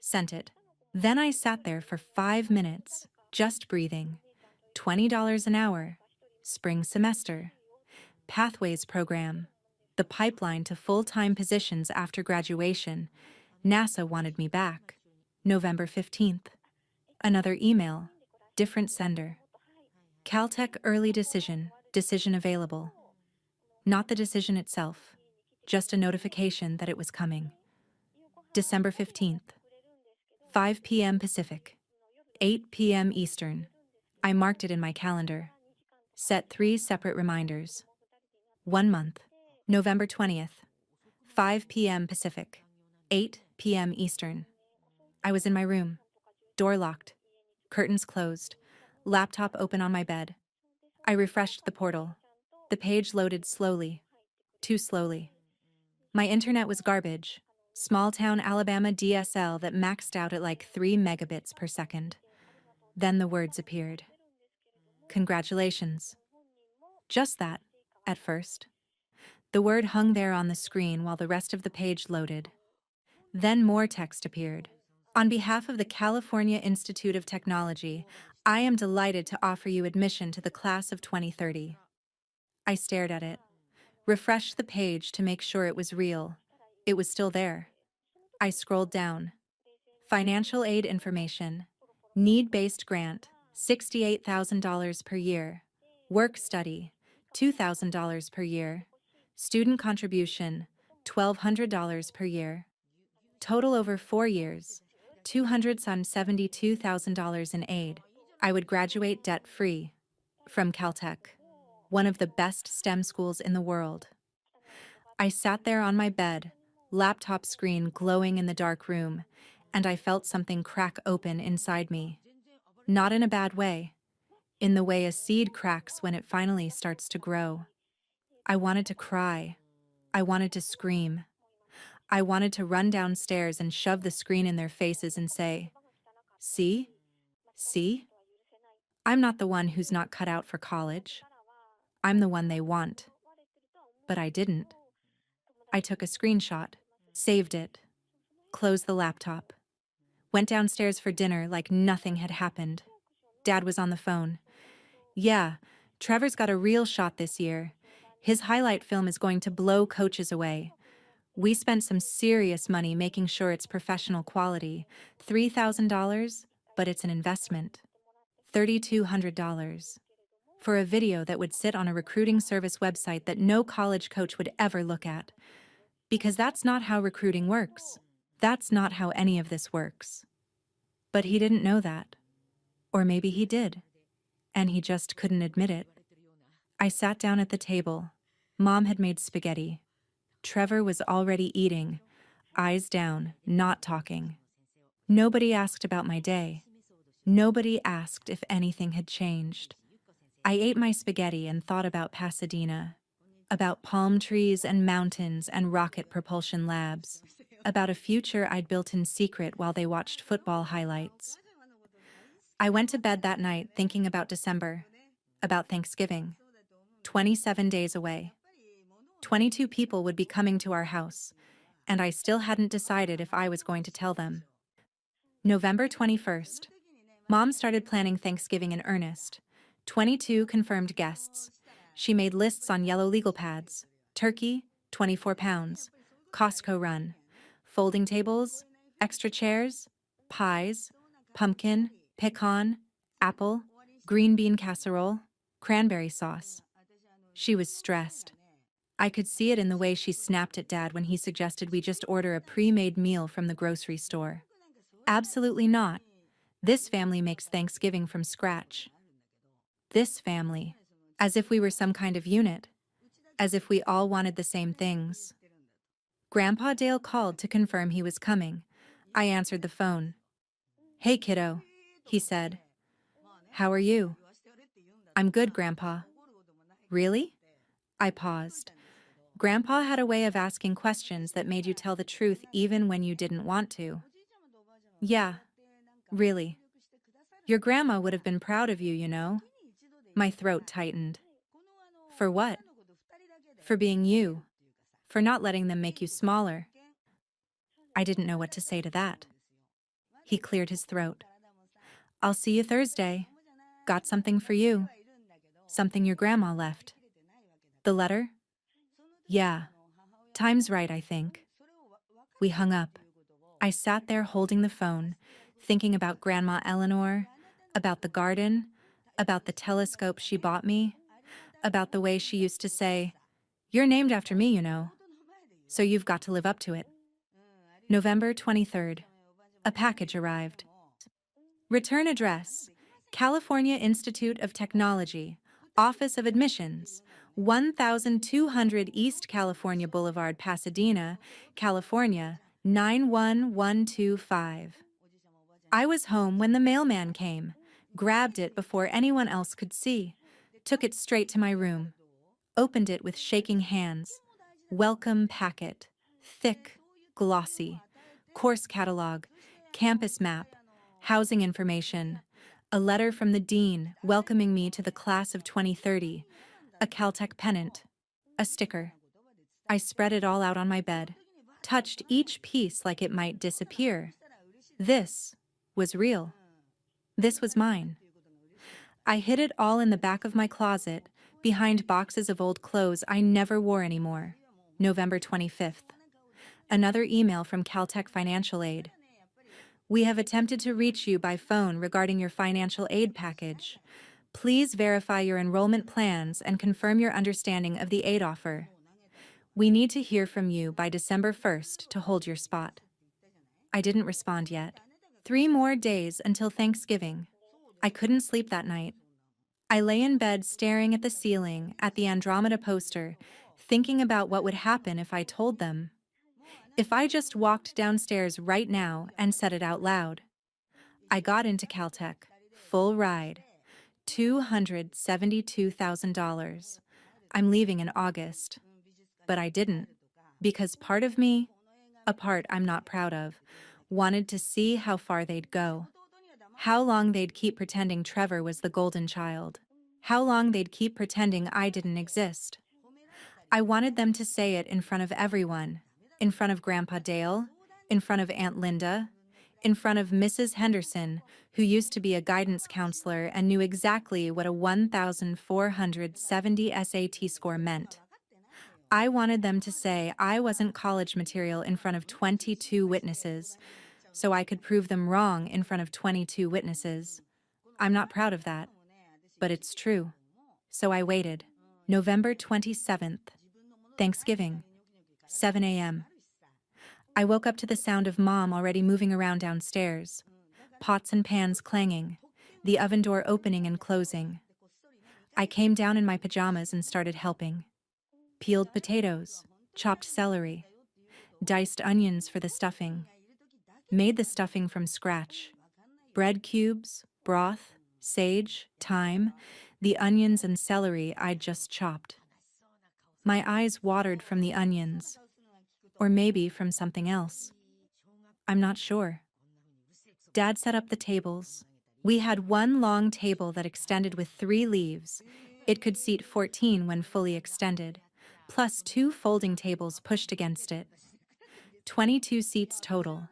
Sent it. Then I sat there for 5 minutes, just breathing. $20 an hour. Spring semester. Pathways program. The pipeline to full-time positions after graduation. NASA wanted me back. November 15th. Another email. Different sender. Caltech early decision. Decision available. Not the decision itself. Just a notification that it was coming. December 15th. 5 p.m. Pacific. 8 p.m. Eastern. I marked it in my calendar. Set 3 separate reminders. 1 month. November 20th. 5 p.m. Pacific. 8 p.m. Eastern. I was in my room. Door locked. Curtains closed. Laptop open on my bed. I refreshed the portal. The page loaded slowly. Too slowly. My internet was garbage. Small-town Alabama DSL that maxed out at like 3 megabits per second. Then the words appeared. Congratulations. Just that, at first. The word hung there on the screen while the rest of the page loaded. Then more text appeared. On behalf of the California Institute of Technology, I am delighted to offer you admission to the class of 2030. I stared at it, refreshed the page to make sure it was real. It was still there. I scrolled down. Financial aid information. Need-based grant, $68,000 per year. Work study, $2,000 per year. Student contribution, $1,200 per year. Total over 4 years, $272,000 in aid. I would graduate debt-free. From Caltech, one of the best STEM schools in the world. I sat there on my bed, laptop screen glowing in the dark room, and I felt something crack open inside me. Not in a bad way, in the way a seed cracks when it finally starts to grow. I wanted to cry. I wanted to scream. I wanted to run downstairs and shove the screen in their faces and say, "See? See? I'm not the one who's not cut out for college. I'm the one they want." But I didn't. I took a screenshot, saved it, closed the laptop. Went downstairs for dinner like nothing had happened. Dad was on the phone. Yeah, Trevor's got a real shot this year. His highlight film is going to blow coaches away. We spent some serious money making sure it's professional quality. $3,000, but it's an investment. $3,200. For a video that would sit on a recruiting service website that no college coach would ever look at. Because that's not how recruiting works. That's not how any of this works. But he didn't know that. Or maybe he did. And he just couldn't admit it. I sat down at the table. Mom had made spaghetti. Trevor was already eating, eyes down, not talking. Nobody asked about my day. Nobody asked if anything had changed. I ate my spaghetti and thought about Pasadena, about palm trees and mountains and rocket propulsion labs, about a future I'd built in secret while they watched football highlights. I went to bed that night thinking about December, about Thanksgiving, 27 days away. 22 people would be coming to our house, and I still hadn't decided if I was going to tell them. November 21st. Mom started planning Thanksgiving in earnest. 22 confirmed guests. She made lists on yellow legal pads. Turkey, 24 pounds. Costco run. Folding tables, extra chairs, pies, pumpkin, pecan, apple, green bean casserole, cranberry sauce. She was stressed. I could see it in the way she snapped at Dad when he suggested we just order a pre-made meal from the grocery store. Absolutely not. This family makes Thanksgiving from scratch. This family. As if we were some kind of unit. As if we all wanted the same things. Grandpa Dale called to confirm he was coming. I answered the phone. "Hey, kiddo," he said. "How are you?" "I'm good, Grandpa." "Really?" I paused. Grandpa had a way of asking questions that made you tell the truth even when you didn't want to. "Yeah, really. Your grandma would have been proud of you, you know." My throat tightened. "For what?" "For being you. For not letting them make you smaller." I didn't know what to say to that. He cleared his throat. "I'll see you Thursday. Got something for you. Something your grandma left." "The letter?" "Yeah. Time's right, I think." We hung up. I sat there holding the phone, thinking about Grandma Eleanor, about the garden, about the telescope she bought me, about the way she used to say, "You're named after me, you know, so you've got to live up to it." November 23rd. A package arrived. Return address: California Institute of Technology, Office of Admissions, 1200 East California Boulevard, Pasadena, California, 91125. I was home when the mailman came, grabbed it before anyone else could see, took it straight to my room, opened it with shaking hands. Welcome packet, thick, glossy, course catalog, campus map, housing information, a letter from the dean welcoming me to the class of 2030, a Caltech pennant, a sticker. I spread it all out on my bed, touched each piece like it might disappear. This was real. This was mine. I hid it all in the back of my closet, behind boxes of old clothes I never wore anymore. November 25th. Another email from Caltech Financial Aid. "We have attempted to reach you by phone regarding your financial aid package. Please verify your enrollment plans and confirm your understanding of the aid offer. We need to hear from you by December 1st to hold your spot." I didn't respond yet. 3 more days until Thanksgiving. I couldn't sleep that night. I lay in bed staring at the ceiling, at the Andromeda poster, thinking about what would happen if I told them. If I just walked downstairs right now and said it out loud. I got into Caltech, full ride, $272,000. I'm leaving in August. But I didn't, because part of me, a part I'm not proud of, wanted to see how far they'd go. How long they'd keep pretending Trevor was the golden child. How long they'd keep pretending I didn't exist. I wanted them to say it in front of everyone, in front of Grandpa Dale, in front of Aunt Linda, in front of Mrs. Henderson, who used to be a guidance counselor and knew exactly what a 1,470 SAT score meant. I wanted them to say I wasn't college material in front of 22 witnesses, so I could prove them wrong in front of 22 witnesses. I'm not proud of that, but it's true. So I waited. November 27th, Thanksgiving, 7 a.m. I woke up to the sound of Mom already moving around downstairs, pots and pans clanging, the oven door opening and closing. I came down in my pajamas and started helping. Peeled potatoes, chopped celery, diced onions for the stuffing, made the stuffing from scratch. Bread cubes, broth, sage, thyme, the onions and celery I'd just chopped. My eyes watered from the onions, or maybe from something else. I'm not sure. Dad set up the tables. We had one long table that extended with 3 leaves. It could seat 14 when fully extended, plus 2 folding tables pushed against it. 22 seats total.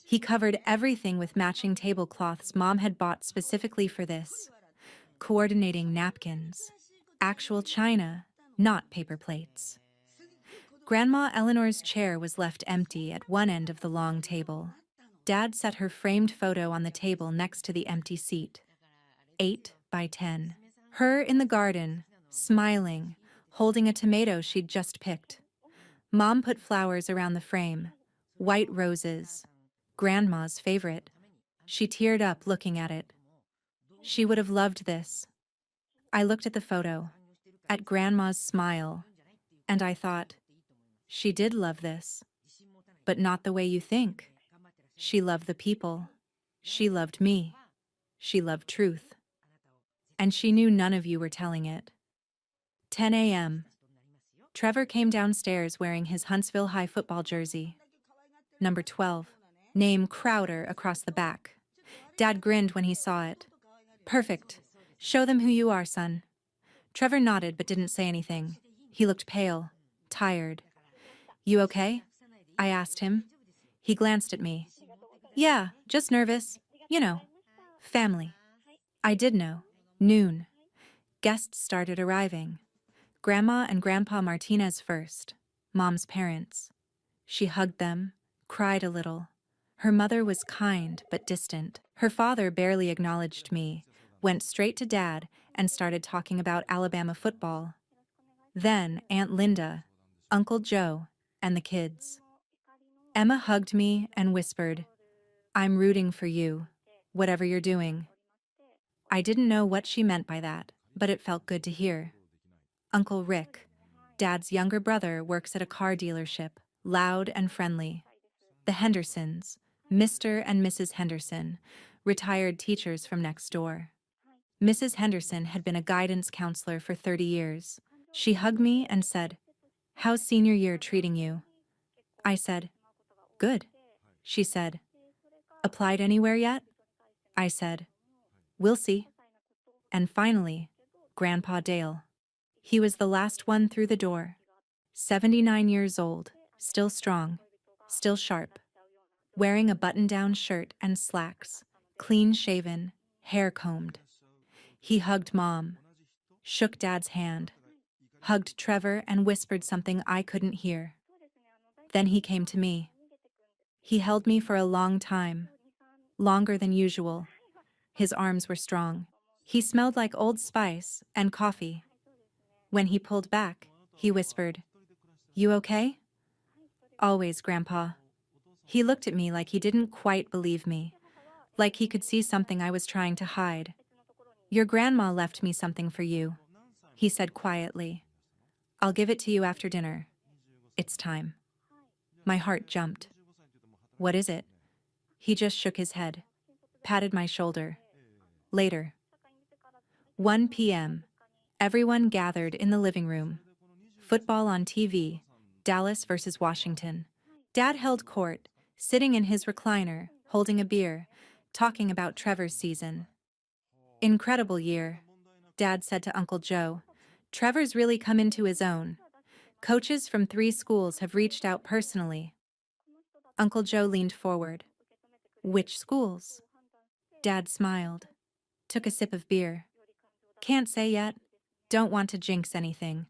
He covered everything with matching tablecloths Mom had bought specifically for this. Coordinating napkins. Actual china, not paper plates. Grandma Eleanor's chair was left empty at one end of the long table. Dad set her framed photo on the table next to the empty seat. 8 by 10. Her in the garden, smiling, holding a tomato she'd just picked. Mom put flowers around the frame, white roses, Grandma's favorite. She teared up looking at it. She would have loved this. I looked at the photo, at Grandma's smile, and I thought, she did love this, but not the way you think. She loved the people. She loved me. She loved truth. And she knew none of you were telling it. 10 a.m. Trevor came downstairs wearing his Huntsville High football jersey. Number 12. Name Crowder across the back. Dad grinned when he saw it. Perfect. Show them who you are, son. Trevor nodded but didn't say anything. He looked pale, tired. You okay? I asked him. He glanced at me. Yeah, just nervous. You know. Family. I did know. Noon. Guests started arriving. Grandma and Grandpa Martinez first. Mom's parents. She hugged them, cried a little. Her mother was kind but distant. Her father barely acknowledged me, went straight to Dad, and started talking about Alabama football. Then Aunt Linda, Uncle Joe, and the kids. Emma hugged me and whispered, I'm rooting for you, whatever you're doing. I didn't know what she meant by that, but it felt good to hear. Uncle Rick, Dad's younger brother, works at a car dealership, loud and friendly. The Hendersons, Mr. and Mrs. Henderson, retired teachers from next door. Mrs. Henderson had been a guidance counselor for 30 years. She hugged me and said, How's senior year treating you? I said, Good. She said, Applied anywhere yet? I said, We'll see. And finally, Grandpa Dale. He was the last one through the door. 79 years old, still strong, still sharp, wearing a button-down shirt and slacks, clean-shaven, hair combed. He hugged Mom, shook Dad's hand, hugged Trevor and whispered something I couldn't hear. Then he came to me. He held me for a long time, longer than usual. His arms were strong. He smelled like Old Spice and coffee. When he pulled back, he whispered, You okay? Always, Grandpa. He looked at me like he didn't quite believe me, like he could see something I was trying to hide. Your grandma left me something for you, he said quietly. I'll give it to you after dinner. It's time. My heart jumped. What is it? He just shook his head, patted my shoulder. Later. 1 p.m. Everyone gathered in the living room. Football on TV, Dallas versus Washington. Dad held court, sitting in his recliner, holding a beer, talking about Trevor's season. Incredible year, Dad said to Uncle Joe. Trevor's really come into his own. Coaches from 3 schools have reached out personally. Uncle Joe leaned forward. Which schools? Dad smiled, took a sip of beer. Can't say yet. Don't want to jinx anything.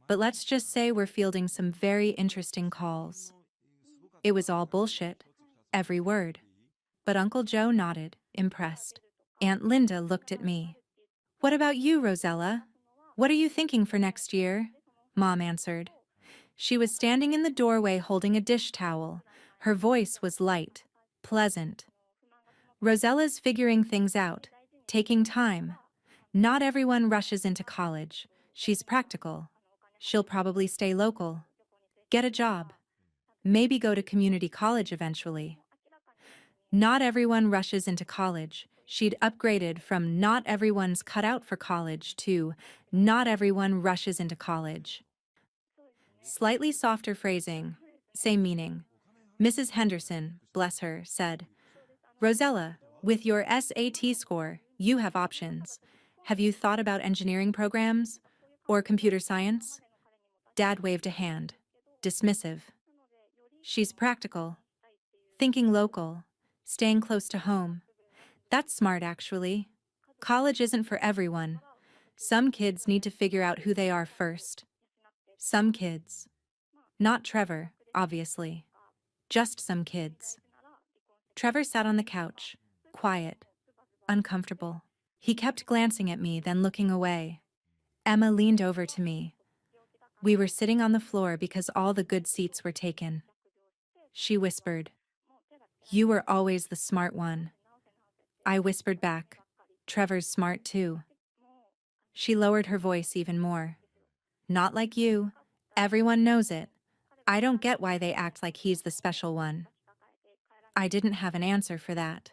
But let's just say we're fielding some very interesting calls. It was all bullshit. Every word. But Uncle Joe nodded, impressed. Aunt Linda looked at me. What about you, Rosella? What are you thinking for next year? Mom answered. She was standing in the doorway holding a dish towel. Her voice was light, pleasant. Rosella's figuring things out, taking time. Not everyone rushes into college. She's practical. She'll probably stay local. Get a job. Maybe go to community college eventually. Not everyone rushes into college. She'd upgraded from not everyone's cut out for college to not everyone rushes into college. Slightly softer phrasing, same meaning. Mrs. Henderson, bless her, said, Rosella, with your SAT score, you have options. Have you thought about engineering programs? Or computer science? Dad waved a hand, dismissive. She's practical. Thinking local. Staying close to home. That's smart, actually. College isn't for everyone. Some kids need to figure out who they are first. Some kids. Not Trevor, obviously. Just some kids. Trevor sat on the couch, quiet, uncomfortable. He kept glancing at me, then looking away. Emma leaned over to me. We were sitting on the floor because all the good seats were taken. She whispered, You were always the smart one. I whispered back, Trevor's smart too. She lowered her voice even more. Not like you. Everyone knows it. I don't get why they act like he's the special one. I didn't have an answer for that.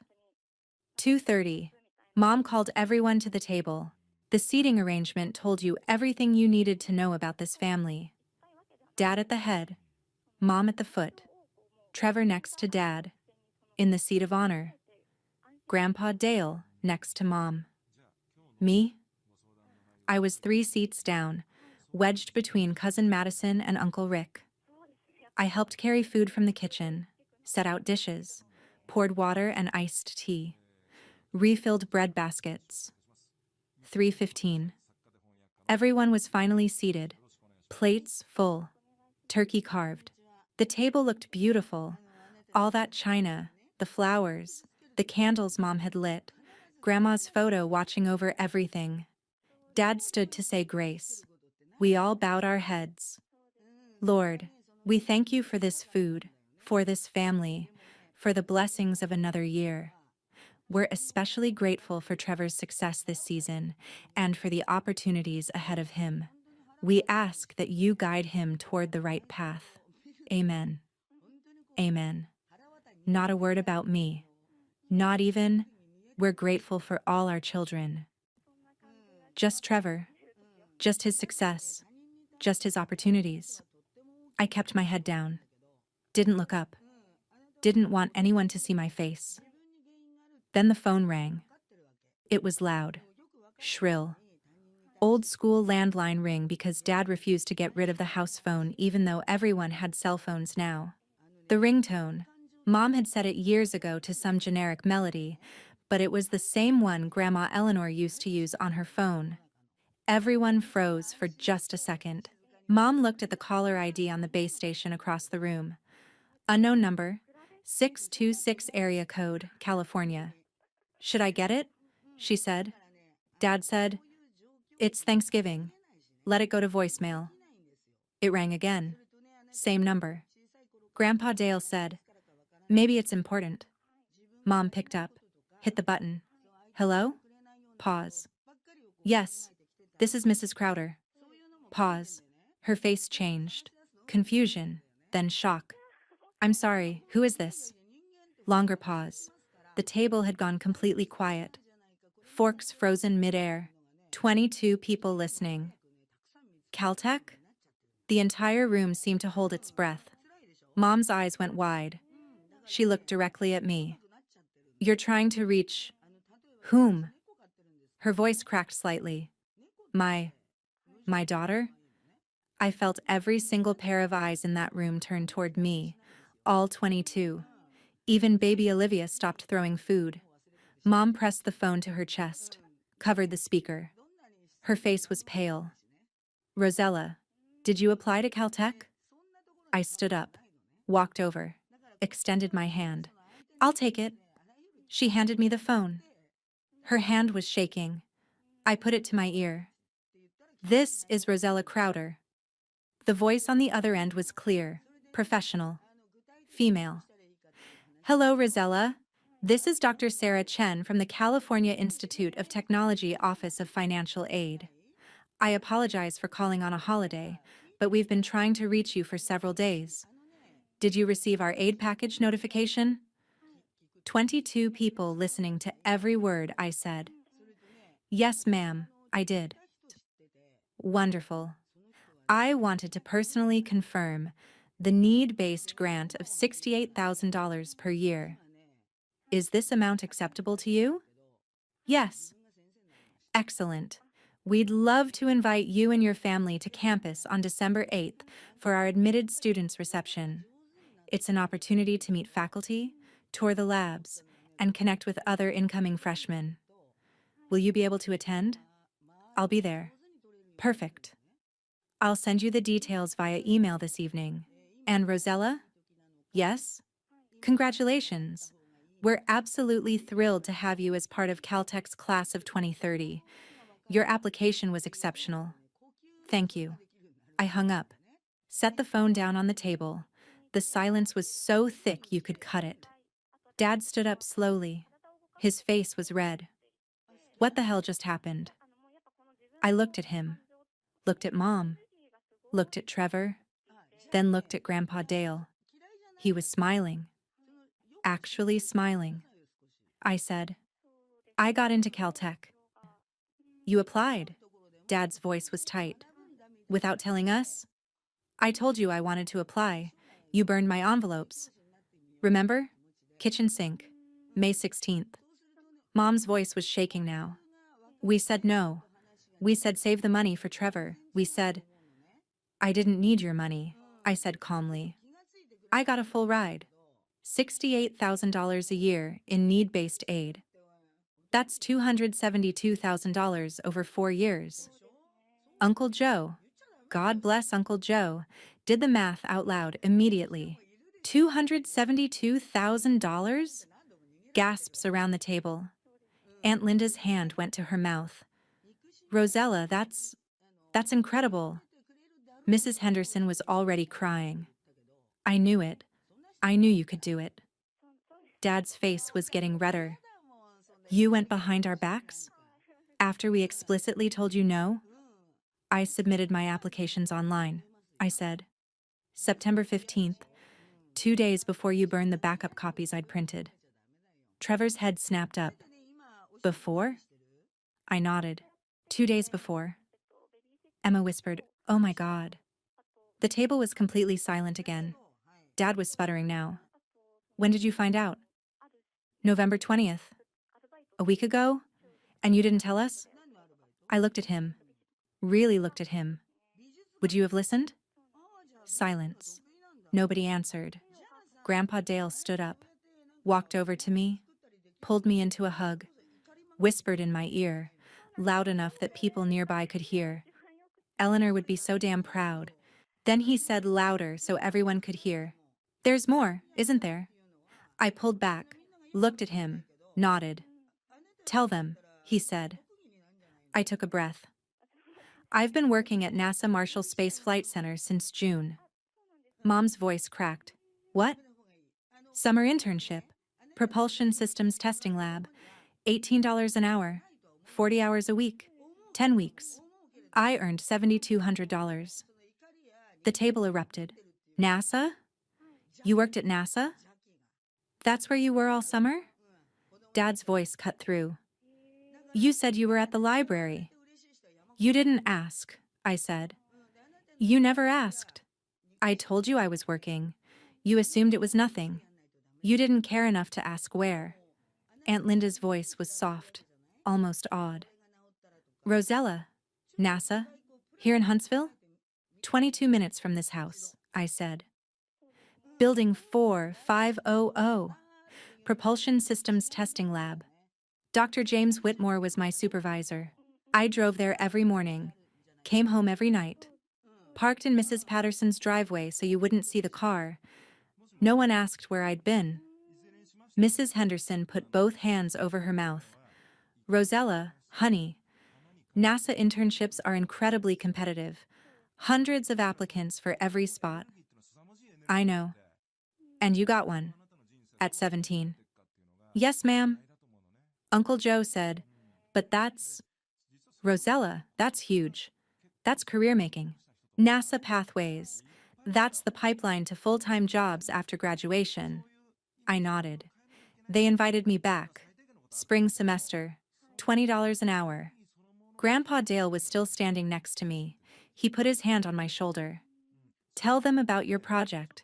2:30. Mom called everyone to the table. The seating arrangement told you everything you needed to know about this family. Dad at the head, Mom at the foot, Trevor next to Dad, in the seat of honor, Grandpa Dale next to Mom. Me? I was 3 seats down, wedged between Cousin Madison and Uncle Rick. I helped carry food from the kitchen, set out dishes, poured water and iced tea, refilled bread baskets. 3:15. Everyone was finally seated, plates full, turkey carved. The table looked beautiful. All that china, the flowers, the candles Mom had lit, Grandma's photo watching over everything. Dad stood to say grace. We all bowed our heads. Lord, we thank you for this food, for this family, for the blessings of another year. We're especially grateful for Trevor's success this season and for the opportunities ahead of him. We ask that you guide him toward the right path. Amen. Amen. Not a word about me. Not even, we're grateful for all our children. Just Trevor. Just his success. Just his opportunities. I kept my head down. Didn't look up. Didn't want anyone to see my face. Then the phone rang. It was loud. Shrill. Old school landline ring because Dad refused to get rid of the house phone even though everyone had cell phones now. The ringtone. Mom had set it years ago to some generic melody, but it was the same one Grandma Eleanor used to use on her phone. Everyone froze for just a second. Mom looked at the caller ID on the base station across the room. Unknown number, 626 area code, California. Should I get it? She said. Dad said, It's Thanksgiving. Let it go to voicemail. It rang again. Same number. Grandpa Dale said, Maybe it's important. Mom picked up, hit the button. Hello? Pause. Yes, this is Mrs. Crowder. Pause. Her face changed. Confusion, then shock. I'm sorry, who is this? Longer pause. The table had gone completely quiet. Forks frozen midair. 22 people listening. Caltech? The entire room seemed to hold its breath. Mom's eyes went wide. She looked directly at me. You're trying to reach... whom? Her voice cracked slightly. My daughter? I felt every single pair of eyes in that room turn toward me, all 22. Even baby Olivia stopped throwing food. Mom pressed the phone to her chest, covered the speaker. Her face was pale. Rosella, did you apply to Caltech? I stood up, walked over, extended my hand. I'll take it. She handed me the phone. Her hand was shaking. I put it to my ear. This is Rosella Crowder. The voice on the other end was clear, professional, female. Hello, Rosella. This is Dr. Sarah Chen from the California Institute of Technology Office of Financial Aid. I apologize for calling on a holiday, but we've been trying to reach you for several days. Did you receive our aid package notification? 22 people listening to every word I said. Yes, ma'am, I did. Wonderful. I wanted to personally confirm the need-based grant of $68,000 per year. Is this amount acceptable to you? Yes. Excellent. We'd love to invite you and your family to campus on December 8th for our admitted students reception. It's an opportunity to meet faculty, tour the labs, and connect with other incoming freshmen. Will you be able to attend? I'll be there. Perfect. I'll send you the details via email this evening. And Rosella? Yes? Congratulations. We're absolutely thrilled to have you as part of Caltech's class of 2030. Your application was exceptional. Thank you. I hung up, set the phone down on the table. The silence was so thick you could cut it. Dad stood up slowly. His face was red. What the hell just happened? I looked at him, looked at Mom, looked at Trevor, then looked at Grandpa Dale. He was smiling. Actually smiling. I said, I got into Caltech. You applied. Dad's voice was tight. Without telling us? I told you I wanted to apply. You burned my envelopes. Remember? Kitchen sink. May 16th. Mom's voice was shaking now. We said no. We said save the money for Trevor. We said, I didn't need your money, I said calmly. I got a full ride. $68,000 a year in need-based aid. That's $272,000 over 4 years. Uncle Joe, God bless Uncle Joe, did the math out loud immediately. $272,000? Gasps around the table. Aunt Linda's hand went to her mouth. Rosella, that's incredible. Mrs. Henderson was already crying. I knew it. I knew you could do it. Dad's face was getting redder. You went behind our backs? After we explicitly told you no? I submitted my applications online, I said. September 15th, 2 days before you burned the backup copies I'd printed. Trevor's head snapped up. Before? I nodded. 2 days before. Emma whispered, Oh my God. The table was completely silent again. Dad was sputtering now. When did you find out? November 20th. A week ago? And you didn't tell us? I looked at him. Really looked at him. Would you have listened? Silence. Nobody answered. Grandpa Dale stood up, walked over to me, pulled me into a hug, whispered in my ear, loud enough that people nearby could hear. Eleanor would be so damn proud. Then he said louder so everyone could hear. There's more, isn't there? I pulled back, looked at him, nodded. Tell them, he said. I took a breath. I've been working at NASA Marshall Space Flight Center since June. Mom's voice cracked. What? Summer internship. Propulsion Systems Testing Lab. $18 an hour. 40 hours a week. 10 weeks. I earned $7,200. The table erupted. NASA? You worked at NASA? That's where you were all summer? Dad's voice cut through. You said you were at the library. You didn't ask, I said. You never asked. I told you I was working. You assumed it was nothing. You didn't care enough to ask where. Aunt Linda's voice was soft, almost awed. Rosella, NASA, here in Huntsville? 22 minutes from this house, I said. Building 4500. Propulsion Systems Testing Lab. Dr. James Whitmore was my supervisor. I drove there every morning, came home every night, parked in Mrs. Patterson's driveway so you wouldn't see the car. No one asked where I'd been. Mrs. Henderson put both hands over her mouth. Rosella, honey, NASA internships are incredibly competitive. Hundreds of applicants for every spot. I know. And you got one. At 17. Yes, ma'am. Uncle Joe said, but that's... Rosella, that's huge. That's career-making. NASA Pathways. That's the pipeline to full-time jobs after graduation. I nodded. They invited me back. Spring semester. $20 an hour. Grandpa Dale was still standing next to me. He put his hand on my shoulder. Tell them about your project.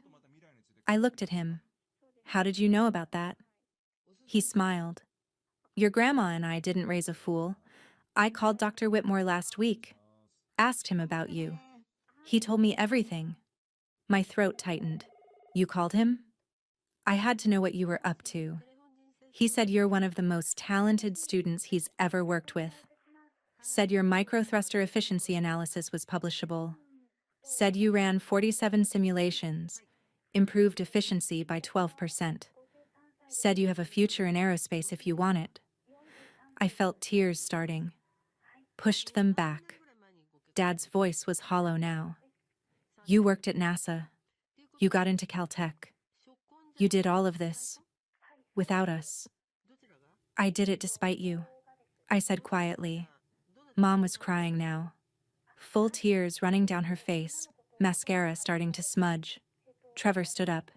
I looked at him. How did you know about that? He smiled. Your grandma and I didn't raise a fool. I called Dr. Whitmore last week. Asked him about you. He told me everything. My throat tightened. You called him? I had to know what you were up to. He said you're one of the most talented students he's ever worked with. Said your microthruster efficiency analysis was publishable. Said you ran 47 simulations, improved efficiency by 12%. Said you have a future in aerospace if you want it. I felt tears starting. Pushed them back. Dad's voice was hollow now. You worked at NASA. You got into Caltech. You did all of this. Without us. I did it despite you. I said quietly. Mom was crying now. Full tears running down her face, mascara starting to smudge. Trevor stood up.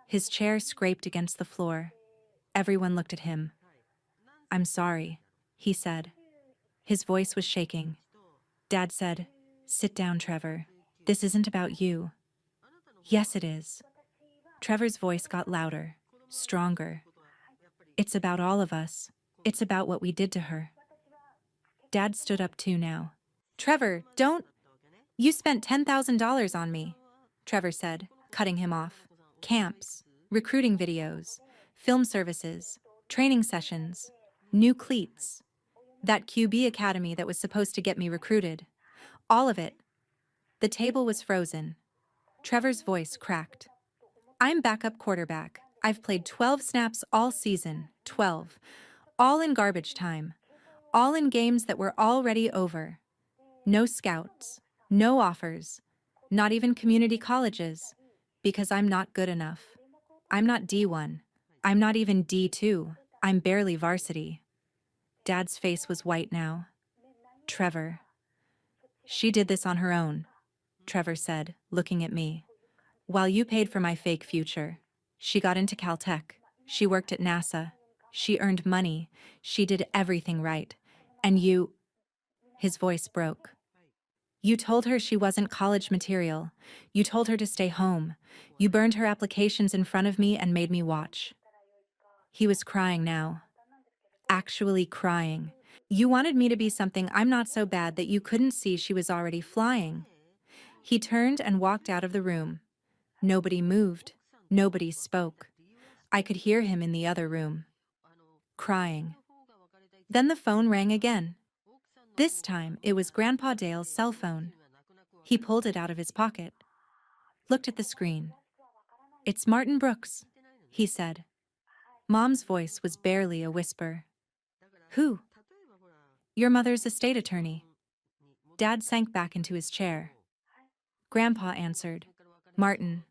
His chair scraped against the floor. Everyone looked at him. I'm sorry, he said. His voice was shaking. Dad said, sit down, Trevor. This isn't about you. Yes, it is. Trevor's voice got louder, stronger. It's about all of us. It's about what we did to her. Dad stood up too now. Trevor, don't... You spent $10,000 on me, Trevor said, cutting him off. Camps, recruiting videos, film services, training sessions, new cleats. That QB academy that was supposed to get me recruited. All of it. The table was frozen. Trevor's voice cracked. I'm backup quarterback. I've played 12 snaps all season, 12. All in garbage time. All in games that were already over. No scouts, no offers, not even community colleges, because I'm not good enough. I'm not D1. I'm not even D2. I'm barely varsity. Dad's face was white now. Trevor. She did this on her own, Trevor said, looking at me. While you paid for my fake future. She got into Caltech. She worked at NASA. She earned money. She did everything right. And you... His voice broke. You told her she wasn't college material. You told her to stay home. You burned her applications in front of me and made me watch. He was crying now. Actually crying. You wanted me to be something I'm not so bad that you couldn't see she was already flying. He turned and walked out of the room. Nobody moved. Nobody spoke. I could hear him in the other room. Crying. Then the phone rang again. This time, it was Grandpa Dale's cell phone. He pulled it out of his pocket. Looked at the screen. It's Martin Brooks, he said. Mom's voice was barely a whisper. Who? Your mother's estate attorney. Dad sank back into his chair. Grandpa answered. Martin.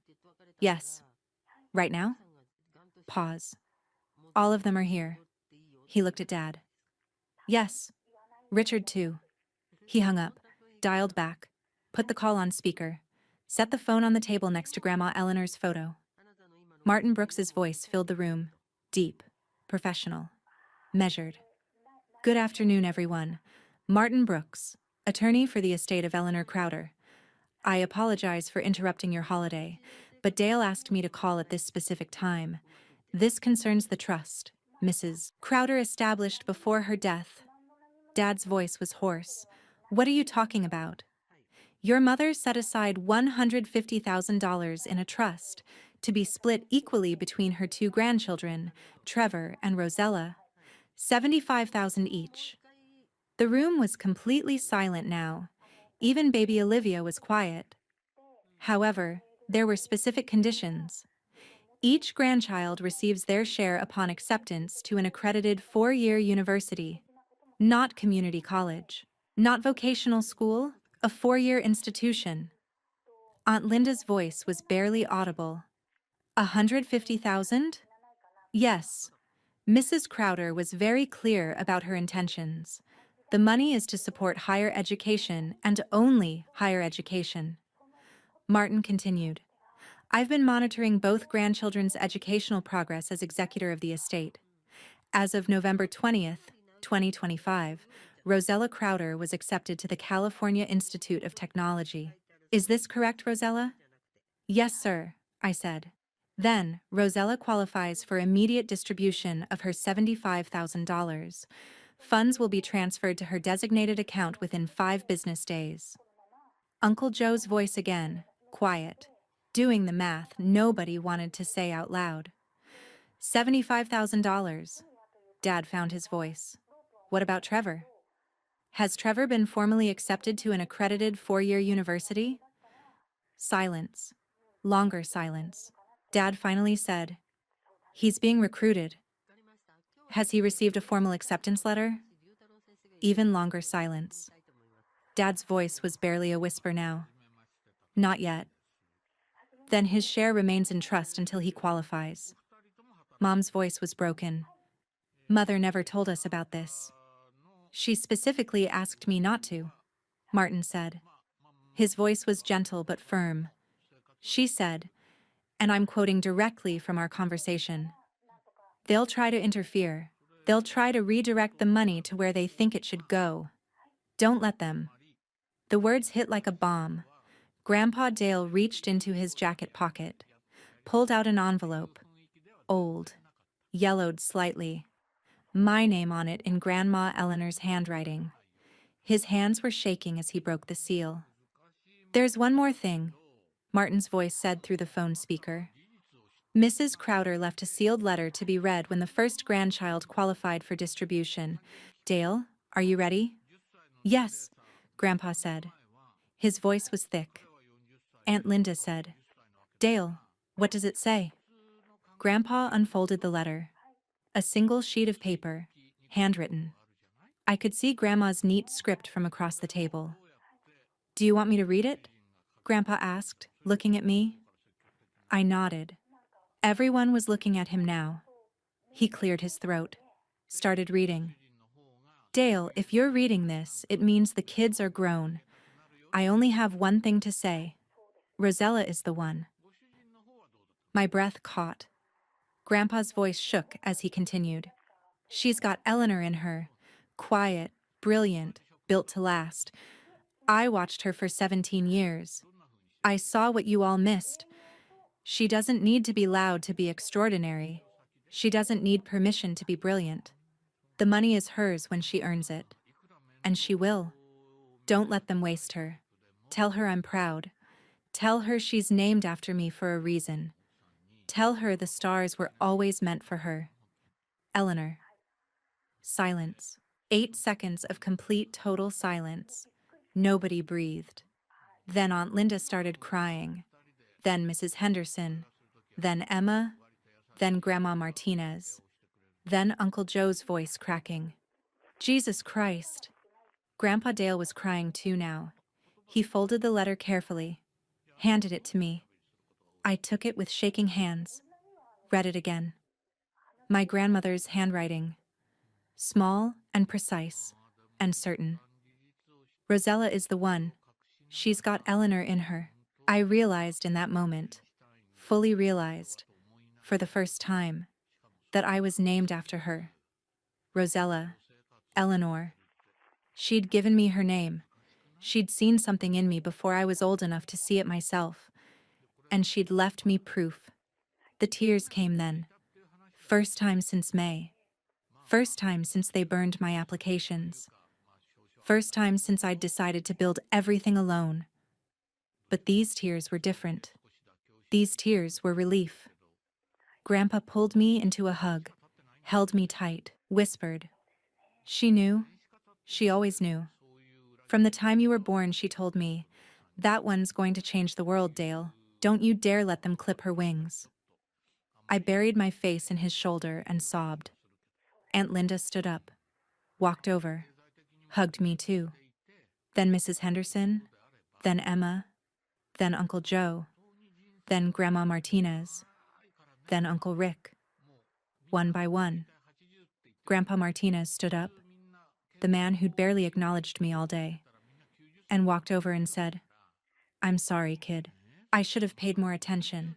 Yes. Right now? Pause. All of them are here. He looked at Dad. Yes. Richard too. He hung up, dialed back, put the call on speaker, set the phone on the table next to Grandma Eleanor's photo. Martin Brooks's voice filled the room, deep, professional, measured. Good afternoon, everyone. Martin Brooks, attorney for the estate of Eleanor Crowder. I apologize for interrupting your holiday, but Dale asked me to call at this specific time. This concerns the trust Mrs. Crowder established before her death. Dad's voice was hoarse. What are you talking about? Your mother set aside $150,000 in a trust to be split equally between her two grandchildren, Trevor and Rosella, 75,000 each. The room was completely silent now. Even baby Olivia was quiet. However, there were specific conditions. Each grandchild receives their share upon acceptance to an accredited 4-year university, not community college, not vocational school, a 4-year institution. Aunt Linda's voice was barely audible. 150,000? Yes. Mrs. Crowder was very clear about her intentions. The money is to support higher education and only higher education. Martin continued. I've been monitoring both grandchildren's educational progress as executor of the estate. As of November 20th, 2025, Rosella Crowder was accepted to the California Institute of Technology. Is this correct, Rosella? Yes, sir, I said. Then, Rosella qualifies for immediate distribution of her $75,000. Funds will be transferred to her designated account within 5 business days. Uncle Joe's voice again, quiet. Doing the math nobody wanted to say out loud. $75,000. Dad found his voice. What about Trevor? Has Trevor been formally accepted to an accredited 4-year university? Silence. Longer silence. Dad finally said, He's being recruited. Has he received a formal acceptance letter? Even longer silence. Dad's voice was barely a whisper now. Not yet. Then his share remains in trust until he qualifies. Mom's voice was broken. Mother never told us about this. She specifically asked me not to, Martin said. His voice was gentle but firm. She said, and I'm quoting directly from our conversation, they'll try to interfere. They'll try to redirect the money to where they think it should go. Don't let them. The words hit like a bomb. Grandpa Dale reached into his jacket pocket, pulled out an envelope, old, yellowed slightly, my name on it in Grandma Eleanor's handwriting. His hands were shaking as he broke the seal. There's one more thing, Martin's voice said through the phone speaker. Mrs. Crowder left a sealed letter to be read when the first grandchild qualified for distribution. Dale, are you ready? Yes, Grandpa said. His voice was thick. Aunt Linda said, Dale, what does it say? Grandpa unfolded the letter. A single sheet of paper, handwritten. I could see Grandma's neat script from across the table. Do you want me to read it? Grandpa asked, looking at me. I nodded. Everyone was looking at him now. He cleared his throat, started reading. Dale, if you're reading this, it means the kids are grown. I only have one thing to say. Rosella is the one. My breath caught. Grandpa's voice shook as he continued. She's got Eleanor in her. Quiet, brilliant, built to last. I watched her for 17 years. I saw what you all missed. She doesn't need to be loud to be extraordinary. She doesn't need permission to be brilliant. The money is hers when she earns it. And she will. Don't let them waste her. Tell her I'm proud. Tell her she's named after me for a reason. Tell her the stars were always meant for her. Eleanor. Silence. 8 seconds of complete total silence. Nobody breathed. Then Aunt Linda started crying. Then Mrs. Henderson. Then Emma. Then Grandma Martinez. Then Uncle Joe's voice cracking. Jesus Christ. Grandpa Dale was crying too now. He folded the letter carefully, handed it to me. I took it with shaking hands, read it again. My grandmother's handwriting. Small and precise and certain. Rosella is the one. She's got Eleanor in her. I realized in that moment, fully realized, for the first time, that I was named after her. Rosella, Eleanor. She'd given me her name. She'd seen something in me before I was old enough to see it myself. And she'd left me proof. The tears came then. First time since May. First time since they burned my applications. First time since I'd decided to build everything alone. But these tears were different. These tears were relief. Grandpa pulled me into a hug, held me tight, whispered. She knew. She always knew. From the time you were born, she told me, that one's going to change the world, Dale. Don't you dare let them clip her wings. I buried my face in his shoulder and sobbed. Aunt Linda stood up, walked over, hugged me too. Then Mrs. Henderson, then Emma, then Uncle Joe, then Grandma Martinez, then Uncle Rick. One by one. Grandpa Martinez stood up, the man who'd barely acknowledged me all day, and walked over and said, I'm sorry, kid. I should have paid more attention.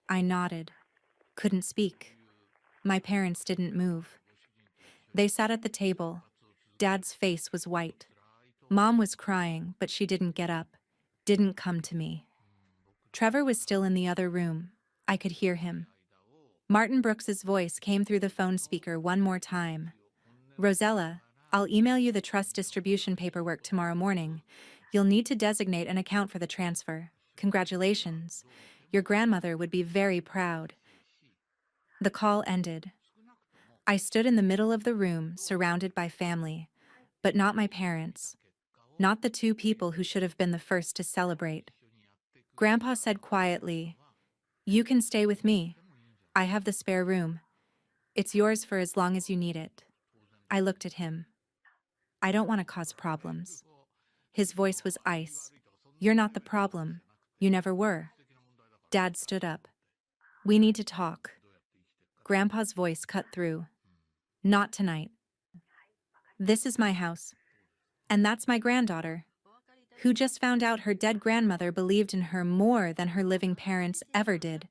I nodded, couldn't speak. My parents didn't move. They sat at the table. Dad's face was white. Mom was crying, but she didn't get up, didn't come to me. Trevor was still in the other room. I could hear him. Martin Brooks's voice came through the phone speaker one more time. Rosella, I'll email you the trust distribution paperwork tomorrow morning. You'll need to designate an account for the transfer. Congratulations. Your grandmother would be very proud. The call ended. I stood in the middle of the room, surrounded by family, but not my parents, not the two people who should have been the first to celebrate. Grandpa said quietly, You can stay with me. I have the spare room. It's yours for as long as you need it. I looked at him. I don't want to cause problems. His voice was ice. You're not the problem. You never were. Dad stood up. We need to talk. Grandpa's voice cut through. Not tonight. This is my house. And that's my granddaughter, who just found out her dead grandmother believed in her more than her living parents ever did,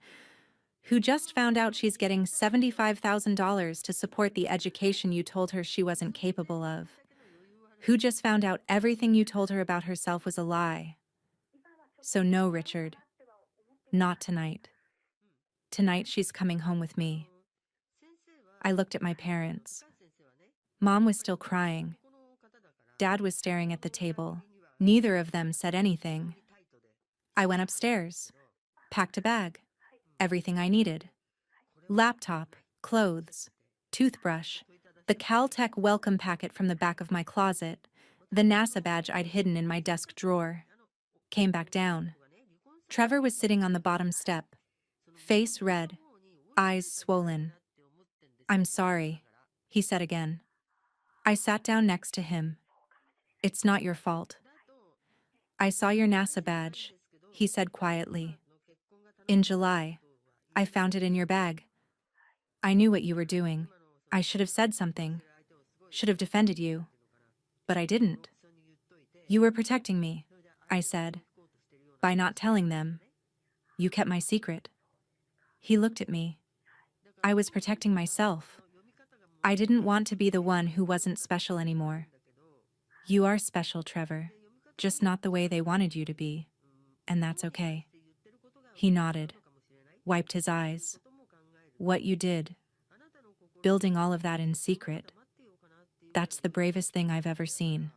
who just found out she's getting $75,000 to support the education you told her she wasn't capable of, who just found out everything you told her about herself was a lie. So no, Richard, not tonight. Tonight she's coming home with me. I looked at my parents. Mom was still crying. Dad was staring at the table. Neither of them said anything. I went upstairs, packed a bag, everything I needed. Laptop, clothes, toothbrush, the Caltech welcome packet from the back of my closet, the NASA badge I'd hidden in my desk drawer. Came back down. Trevor was sitting on the bottom step, face red, eyes swollen. I'm sorry, he said again. I sat down next to him. It's not your fault. I saw your NASA badge, he said quietly. In July, I found it in your bag. I knew what you were doing. I should have said something, should have defended you, but I didn't. You were protecting me, I said. By not telling them, you kept my secret. He looked at me. I was protecting myself. I didn't want to be the one who wasn't special anymore. You are special, Trevor, just not the way they wanted you to be, and that's okay. He nodded, wiped his eyes. What you did, building all of that in secret, that's the bravest thing I've ever seen.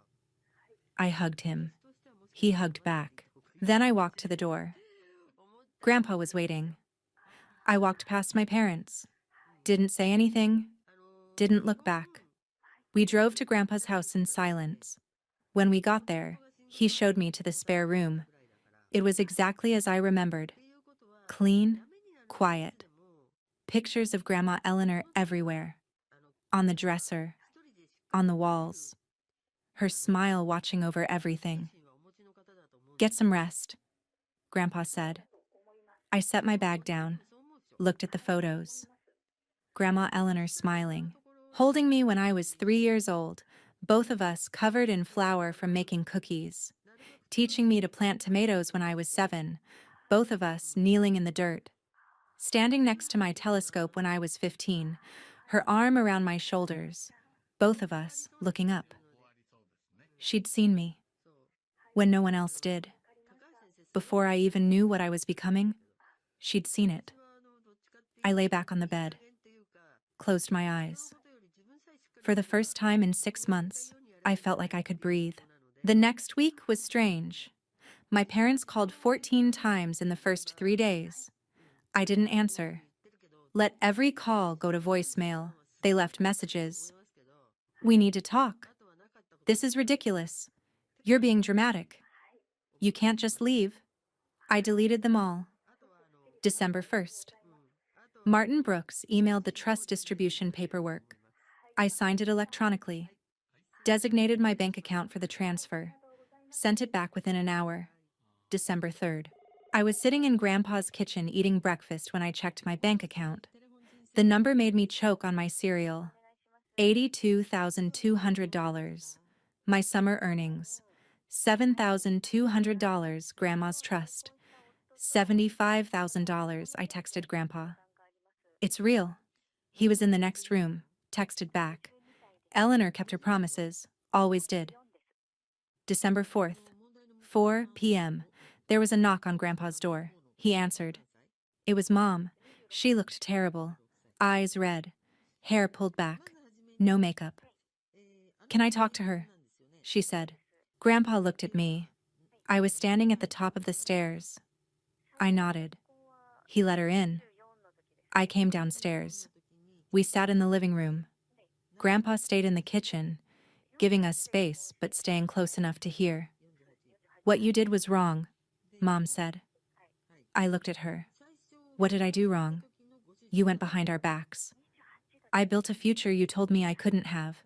I hugged him. He hugged back. Then I walked to the door. Grandpa was waiting. I walked past my parents. Didn't say anything. Didn't look back. We drove to Grandpa's house in silence. When we got there, he showed me to the spare room. It was exactly as I remembered. Clean, quiet. Pictures of Grandma Eleanor everywhere. On the dresser. On the walls. Her smile watching over everything. Get some rest, Grandpa said. I set my bag down, looked at the photos. Grandma Eleanor smiling, holding me when I was 3 years old, both of us covered in flour from making cookies. Teaching me to plant tomatoes when I was 7, both of us kneeling in the dirt. Standing next to my telescope when I was 15, her arm around my shoulders, both of us looking up. She'd seen me, when no one else did. Before I even knew what I was becoming, she'd seen it. I lay back on the bed, closed my eyes. For the first time in 6 months, I felt like I could breathe. The next week was strange. My parents called 14 times in the first 3 days. I didn't answer. Let every call go to voicemail. They left messages. We need to talk. This is ridiculous. You're being dramatic. You can't just leave. I deleted them all. December 1st. Martin Brooks emailed the trust distribution paperwork. I signed it electronically. Designated my bank account for the transfer. Sent it back within an hour. December 3rd. I was sitting in Grandpa's kitchen eating breakfast when I checked my bank account. The number made me choke on my cereal. $82,200. My summer earnings. $7,200, Grandma's trust. $75,000, I texted Grandpa. It's real. He was in the next room, texted back. Eleanor kept her promises, always did. December 4th, 4 p.m. There was a knock on Grandpa's door. He answered. It was Mom. She looked terrible. Eyes red. Hair pulled back. No makeup. Can I talk to her? She said. Grandpa looked at me. I was standing at the top of the stairs. I nodded. He let her in. I came downstairs. We sat in the living room. Grandpa stayed in the kitchen, giving us space but staying close enough to hear. What you did was wrong, Mom said. I looked at her. What did I do wrong? You went behind our backs. I built a future you told me I couldn't have.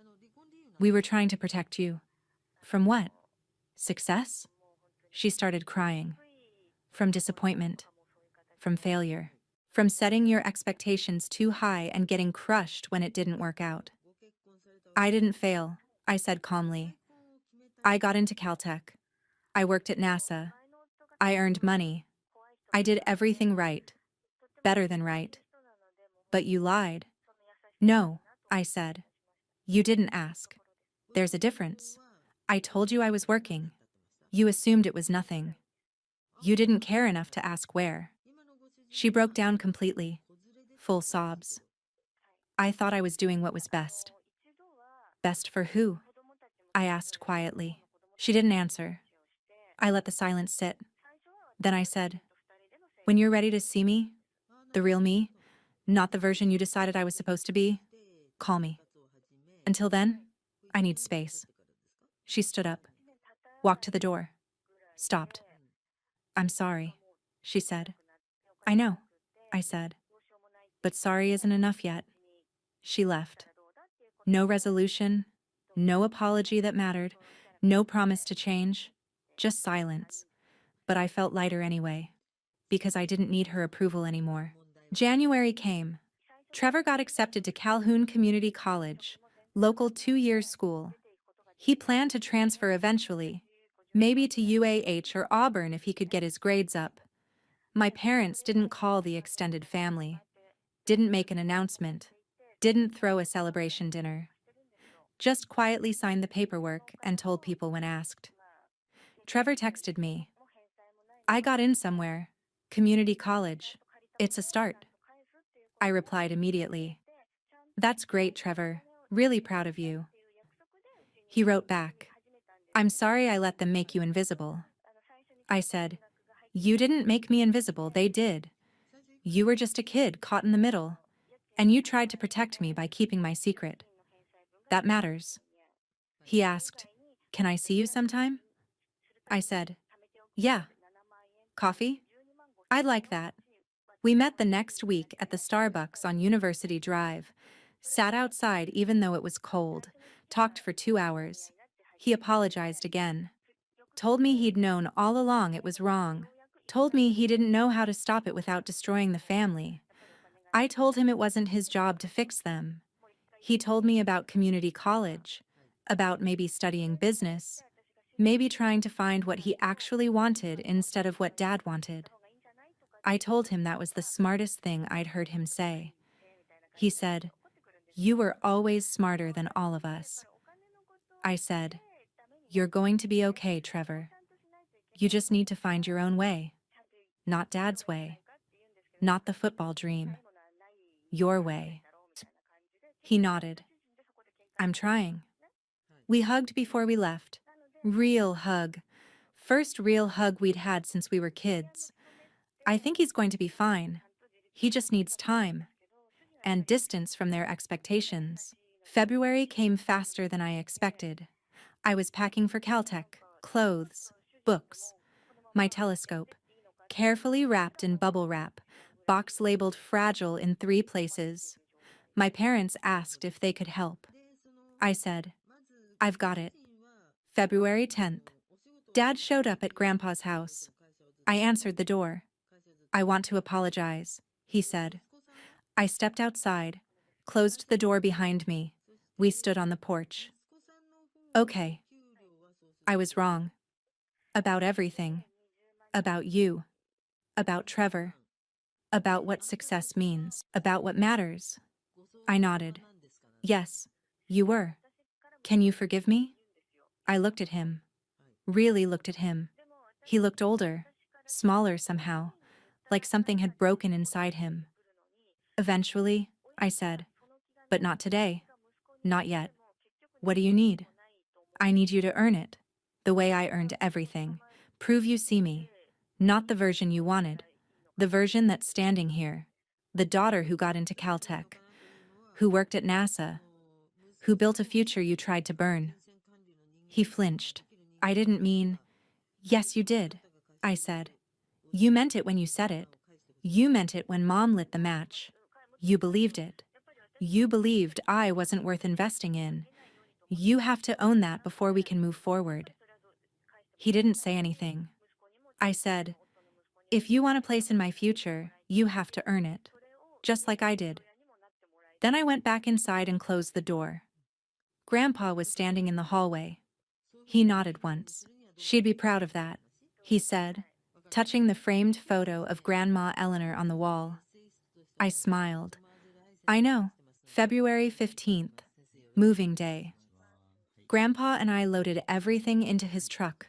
We were trying to protect you. From what? Success? She started crying. From disappointment. From failure. From setting your expectations too high and getting crushed when it didn't work out. I didn't fail, I said calmly. I got into Caltech. I worked at NASA. I earned money. I did everything right. Better than right. But you lied. No, I said. You didn't ask. There's a difference. I told you I was working. You assumed it was nothing. You didn't care enough to ask where. She broke down completely, full sobs. I thought I was doing what was best. Best for who? I asked quietly. She didn't answer. I let the silence sit. Then I said, when you're ready to see me, the real me, not the version you decided I was supposed to be, call me. Until then, I need space. She stood up, walked to the door, stopped. I'm sorry, she said. I know, I said. But sorry isn't enough yet. She left. No resolution, no apology that mattered, no promise to change, just silence. But I felt lighter anyway, because I didn't need her approval anymore. January came. Trevor got accepted to Calhoun Community College, local 2-year school. He planned to transfer eventually, maybe to UAH or Auburn if he could get his grades up. My parents didn't call the extended family, didn't make an announcement, didn't throw a celebration dinner. Just quietly signed the paperwork and told people when asked. Trevor texted me. I got in somewhere. Community college. It's a start. I replied immediately. That's great, Trevor. Really proud of you. He wrote back. I'm sorry I let them make you invisible. I said, you didn't make me invisible, they did. You were just a kid caught in the middle, and you tried to protect me by keeping my secret. That matters. He asked, can I see you sometime? I said, yeah. Coffee? I'd like that. We met the next week at the Starbucks on University Drive, sat outside even though it was cold, talked for 2 hours. He apologized again. Told me he'd known all along it was wrong. Told me he didn't know how to stop it without destroying the family. I told him it wasn't his job to fix them. He told me about community college, about maybe studying business, maybe trying to find what he actually wanted instead of what Dad wanted. I told him that was the smartest thing I'd heard him say. He said, you were always smarter than all of us. I said, you're going to be okay, Trevor. You just need to find your own way. Not Dad's way. Not the football dream. Your way. He nodded. I'm trying. We hugged before we left. Real hug. First real hug we'd had since we were kids. I think he's going to be fine. He just needs time and distance from their expectations. February came faster than I expected. I was packing for Caltech, clothes, books, my telescope, carefully wrapped in bubble wrap, box labeled fragile in 3 places. My parents asked if they could help. I said, I've got it. February 10th. Dad showed up at Grandpa's house. I answered the door. I want to apologize, he said. I stepped outside, closed the door behind me. We stood on the porch. Okay. I was wrong. About everything. About you. About Trevor. About what success means. About what matters. I nodded. Yes, you were. Can you forgive me? I looked at him. Really looked at him. He looked older, smaller somehow, like something had broken inside him. Eventually, I said, but not today. Not yet. What do you need? I need you to earn it, the way I earned everything. Prove you see me. Not the version you wanted. The version that's standing here. The daughter who got into Caltech. Who worked at NASA. Who built a future you tried to burn. He flinched. I didn't mean... Yes, you did, I said. You meant it when you said it. You meant it when Mom lit the match. You believed it. You believed I wasn't worth investing in. You have to own that before we can move forward. He didn't say anything. I said, if you want a place in my future, you have to earn it. Just like I did. Then I went back inside and closed the door. Grandpa was standing in the hallway. He nodded once. She'd be proud of that, he said, touching the framed photo of Grandma Eleanor on the wall. I smiled. I know. February 15th. Moving day. Grandpa and I loaded everything into his truck,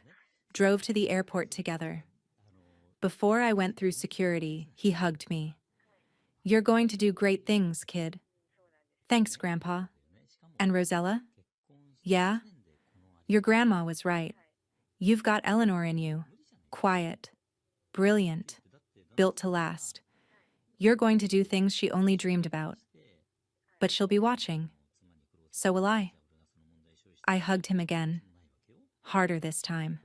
drove to the airport together. Before I went through security, he hugged me. You're going to do great things, kid. Thanks, Grandpa. And Rosella? Yeah? Your grandma was right. You've got Eleanor in you. Quiet. Brilliant. Built to last. You're going to do things she only dreamed about. But she'll be watching. So will I. I hugged him again. Harder this time.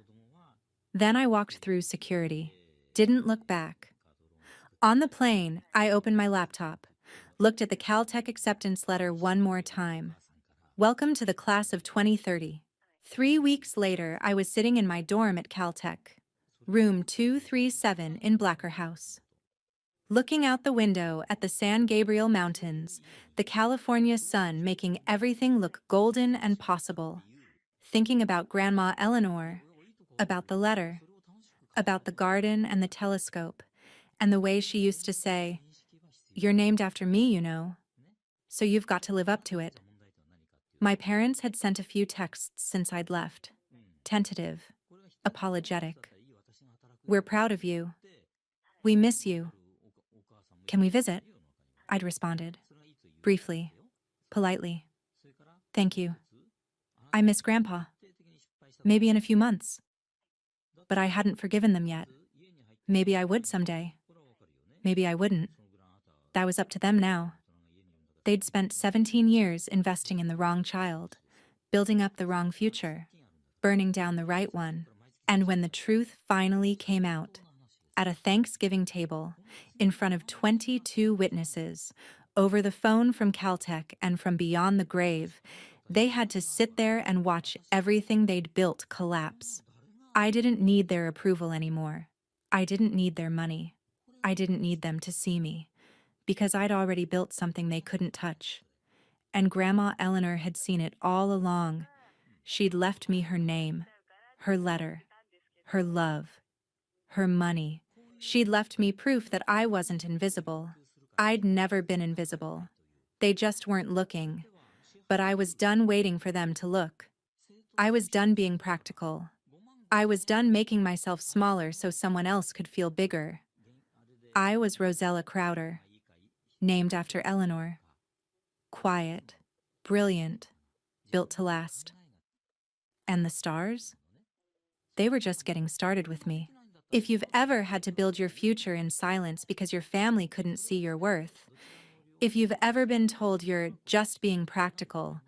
Then I walked through security. Didn't look back. On the plane, I opened my laptop, looked at the Caltech acceptance letter one more time. Welcome to the class of 2030. 3 weeks later, I was sitting in my dorm at Caltech, room 237 in Blacker House. Looking out the window at the San Gabriel Mountains, the California sun making everything look golden and possible. Thinking about Grandma Eleanor, about the letter, about the garden and the telescope, and the way she used to say, "You're named after me, you know, so you've got to live up to it." My parents had sent a few texts since I'd left. Tentative, apologetic. We're proud of you. We miss you. Can we visit? I'd responded. Briefly, politely. Thank you. I miss Grandpa. Maybe in a few months. But I hadn't forgiven them yet. Maybe I would someday. Maybe I wouldn't. That was up to them now. They'd spent 17 years investing in the wrong child, building up the wrong future, burning down the right one. And when the truth finally came out, at a Thanksgiving table, in front of 22 witnesses, over the phone from Caltech and from beyond the grave, they had to sit there and watch everything they'd built collapse. I didn't need their approval anymore. I didn't need their money. I didn't need them to see me, because I'd already built something they couldn't touch. And Grandma Eleanor had seen it all along. She'd left me her name, her letter, her love, her money. She'd left me proof that I wasn't invisible. I'd never been invisible. They just weren't looking. But I was done waiting for them to look. I was done being practical. I was done making myself smaller so someone else could feel bigger. I was Rosella Crowder, named after Eleanor. Quiet, brilliant, built to last. And the stars? They were just getting started with me. If you've ever had to build your future in silence because your family couldn't see your worth, if you've ever been told you're just being practical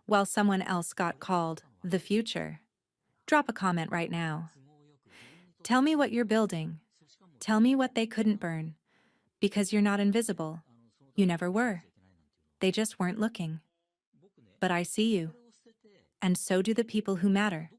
while someone else got called the future, drop a comment right now. Tell me what you're building. Tell me what they couldn't burn. Because you're not invisible. You never were. They just weren't looking. But I see you. And so do the people who matter.